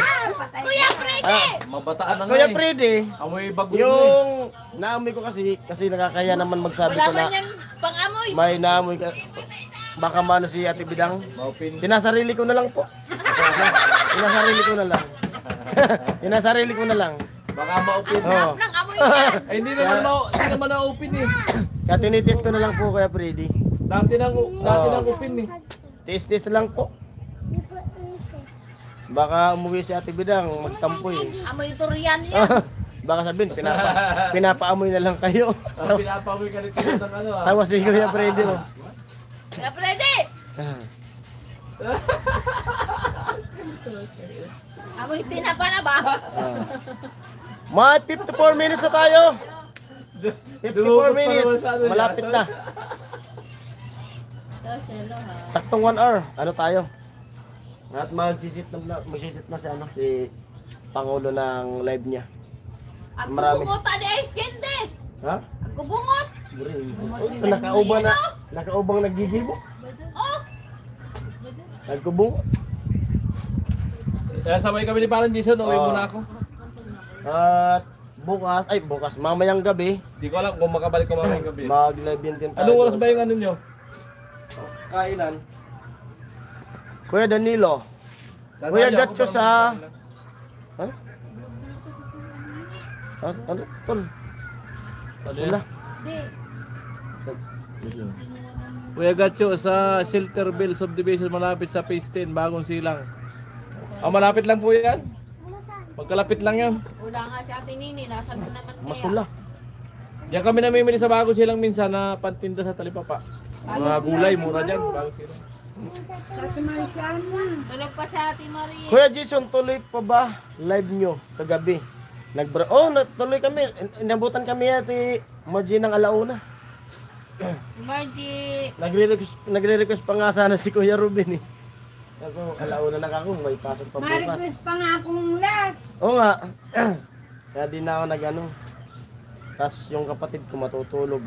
Kuya Freddy! Mabataan na nga Kuya eh. Freddy, Amoy bago yun eh. yung naamoy ko kasi nakakaya naman magsabi Wala ko man na yan pang-amoy. may naamoy ka. Baka mano si Ate Bidang. Maupin. Sinasarili ko na lang po. Sinasarili ko na lang. Sinasarili ko na lang. Baka maupin. Ang sarap Oo. ng amoy niya. Ay, hindi naman na-open eh. Kaya tinitis ko na lang po Kuya Freddy. Dati nang upin eh. Tis-tis na lang po. Baka umuwi si Ate Bidang, magtampo eh. Amoy durian yan. Baka sabihin, pinapaamoy na lang kayo. Pinapamoy ka rin ng ano ah. Tawa si Kuya Freddy. Oh. Kuya Freddy! Amoy tinapa na ba? Mga 54 minutes na tayo. 54 minutes. Malapit na. Saktong 1 hour. Ano tayo? At magsisit na si Pangulo ng live niya. Ang Marami. kubungot ani ice candy! Ha? Ang kubungot! Nakaubang nagigibo. Oh! Nagkubong. Kaya sabay kami ni Parang Jason, uwi Oo. muna ako. At bukas, mamayang gabi, Hindi ko alam kung makabalik ka mamayang gabi. mag-live din tayo. Anong oras ba yung ano nyo? Kainan? Kuya Danilo. Kuya Gatcho sa... Ha? Ano? Tol? Wala. Di. Kuya Gatcho sa Shelterville Subdivision malapit sa Phase 10, Bagong Silang. Malapit lang po yan. Pagkalapit lang yan. Wala nga si Ate Nini. Nasaan ko naman kaya? Masula. Diyan kami namimili sa Bagong Silang minsan na pantinda sa Talipapa. Mga gulay, mura dyan. Bagong Silang. Kasi Marciana. Tulog pa si Ate Marie. Kuya Jason, tuloy pa ba live nyo kagabi? Natuloy kami. Inabutan kami ati Margie ng alauna. Margie. Nagre-request pa nga sana si Kuya Ruben eh. Ako, alauna na ako, may pasok pa bukas. Ma-request pa nga akong last. Oo nga. Kaya di na ako nag-ano. Tapos yung kapatid ko matutulog.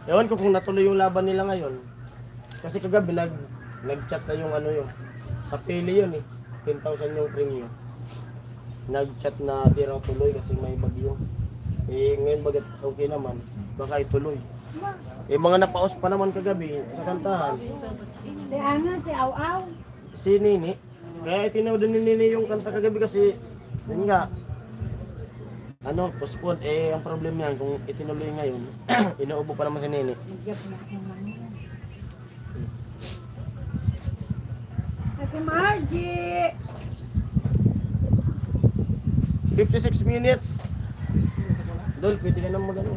Ewan ko kung natuloy yung laban nila ngayon. Kasi kagabi nag-chat na yung ano yun. Sa pili yun eh. 10,000 yung premium. Nag-chat na di raw tuloy kasi may bagyo. Eh ngayon bagat okay naman. Baka ituloy. Eh mga napaos pa naman kagabi sa kantahan. Si ano, si Aw-Aw. Si Nini. Kaya itinawad ni Nini yung kanta kagabi kasi yun nga. Ano, postpone. Eh ang problema yan kung itinuloy ngayon. Inuubo pa naman si Nini. Nagyap na akong mano. Ate Margie. 56 minutes. Dol, pwede ka nang mag-ano.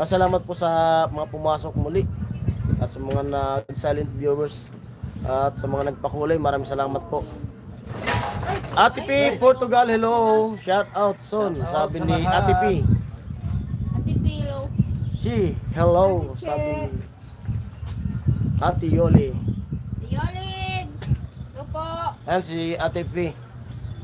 Salamat po sa mga pumasok muli. At sa mga nag-silent viewers. At sa mga nagpakulay, maraming salamat po. Ate P, Portugal, hello. Shout out son, sabi ni Ate P. Ate Pilo. She, hello, sabi ni Ate Yoli. Si Yolid. Ito po. Ayan si Ate P.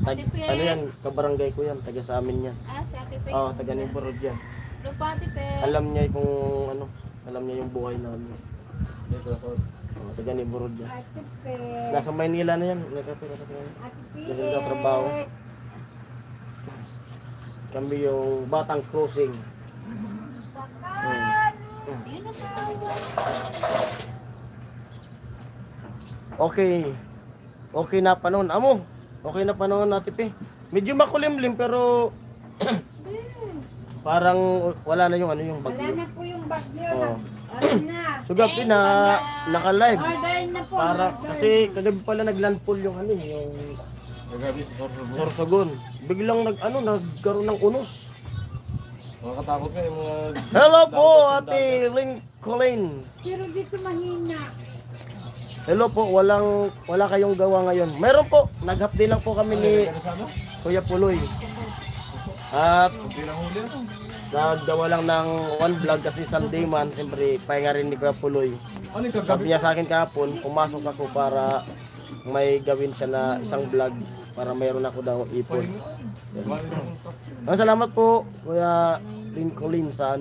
Ate P. Ano yan, kabarangay ko yan, taga sa amin yan. Si Ate P. Oo, taga Nimborod yan. Ito po Ate P. Alam niya kung ano, alam niya yung buhay namin. Oh, taga Nimborod yan. Ate Pe. Nasa Maynila na yan, nakapira kasi yan. Ate Pe. Ganun ka trabaho. Kami yung Batang Crossing. Sakan. Yun na tawa. Okay. Okay na panahon. Amo, okay na panahon Ate P. Medyo makulimlim pero parang wala na yung ano yung Wala bagyo. na po yung bagyo. Oo. Ano na. Sugapi na naka-live. Order na po. Para order. kasi kagabi pala naglandfall yung ano yung Sorsogon. Biglang nagkaroon ng unos. Nakakatakot nga yung mga... Hello po Ate Lincoln. Pero dito mahina. Hello po, wala kayong gawa ngayon. Meron po, nag-update lang po kami ni Kuya Puloy. At nagdawa lang ng one vlog kasi Sunday man, siyempre pahinga rin ni Kuya Puloy. Sabi niya sa akin kahapon, pumasok ako para may gawin siya na isang vlog para mayroon ako daw ipon. Salamat po Kuya Lincoln sa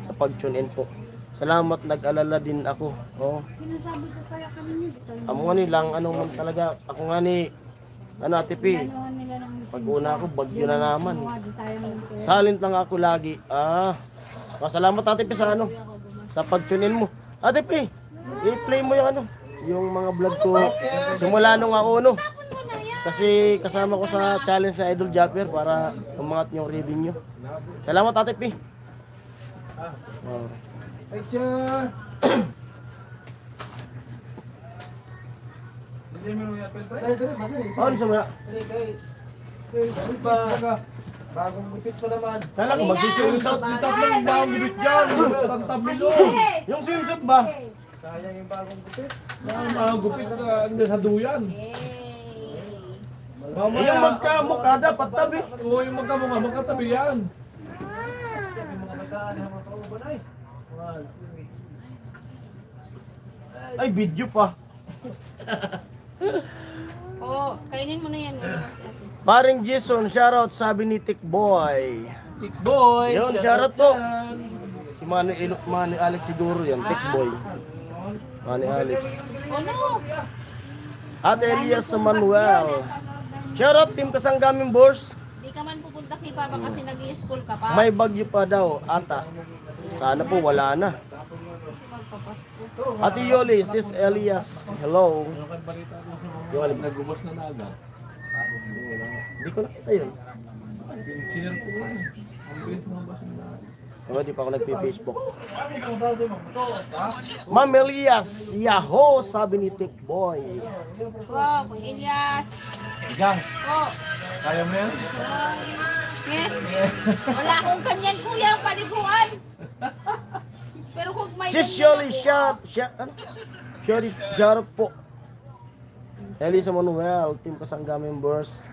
sa pag-tune in po. Salamat, nag-alala din ako. Oh. Sinasabi ko kaya kami nito. Amo nga nilang ano man talaga, ako nga ni Ate P. Ganoon nila ng Pag una ako, bagyo na naman. sayang ng pera. Silent lang ako lagi. Salamat Ate P sa sa pag-tune in mo. Ate P, i-play mo yung yung mga vlog ko simula nung ako kasi kasama ko sa challenge na Idol Japper para umangat yung revenue. Salamat Ate P. Oh. Picture! Ano sa mga? Ano ba? Bagong gupit pa naman. Kala ko magsiswimsuit dito lang daw bibit diyan. Yung swimsuit ba? Sayang yung bagong gupit. Gupit ka sa duyan. Yung magkamukha dapat tabi. Oo, yung magkamukha, magkatabi yan. Yung mga bataan ng mga kauban ay. Ay, video pa. Kainin mo na yan. Wala si Ate. Paring Jason, shoutout sabi ni Tick Boy. Tick boy. Yun, shoutout po. Si Manny Alex siguro yan, Tick Boy. Manny Alex. Ano? Ate Elias Manuel. Shoutout Team Kasanggaming Boss. Di ka man pupunta pupunta kay Papa kasi nag-i-school ka pa. May bagyo pa daw, ata. Sana po wala na. Magpapasko. Ate Yoli, Sis Elias, hello. Yoli, Nagubos na naga. hindi ko nakita yun. Sinir ko lang. Ang bilis mga basa na. Di pa ako nagpi-Facebook. Ma'am Elias, Yahoo, sabi ni Tick Boy. Wow, Kuya Elias. Gang, Oh. kaya mo yan? Eh, wala akong ganyan kuya ang paliguan. Pero kung may Sis ganyan Yoli, ako, shout out po. Elisa Manuel, Team Kasangga members.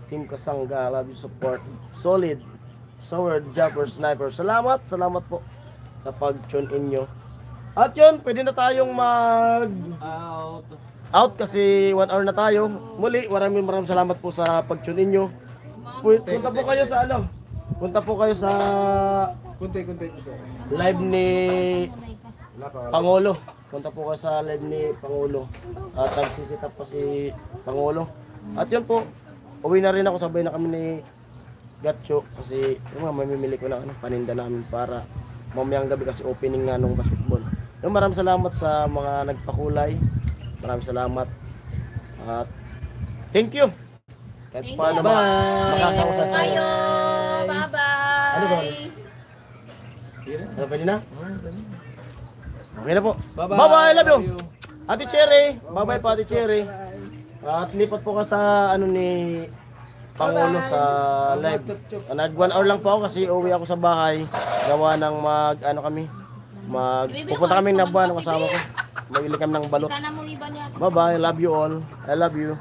Team Kasangga, love you support. Solid. Sword, Jumper, Sniper. Salamat po sa pag-tune in nyo. At yun, pwede na tayong out kasi 1 hour na tayo. Muli, maraming salamat po sa pag-tune in nyo. Punta po kayo sa Kunti. live ni Pangulo. Punta po kayo sa live ni Pangulo. At nagsisitap po si Pangulo. At yun po, uwi na rin ako, sabay na kami ni Gatcho kasi yung mamimili ko ng paninda namin para mamayang gabi kasi opening nga nung basketball. Yung maraming salamat sa mga nagpakulay. Maraming salamat. At thank you. Kahit paano makakausap kayo. Ano ba? Bye-bye. Ano, pwede na? Okay na po. Bye-bye. Bye-bye, love you. Ate Cherry. Bye-bye po, Ate Cherry. At lipat po ka sa ni Pangulo sa live. Nag 1 hour lang po ako kasi uwi ako sa bahay. Gawa ng pupunta kami ng Nabuan ng kasama ko. Magbili kami ng balot. Sana mo iba niya. Bye-bye, love you all. I love you.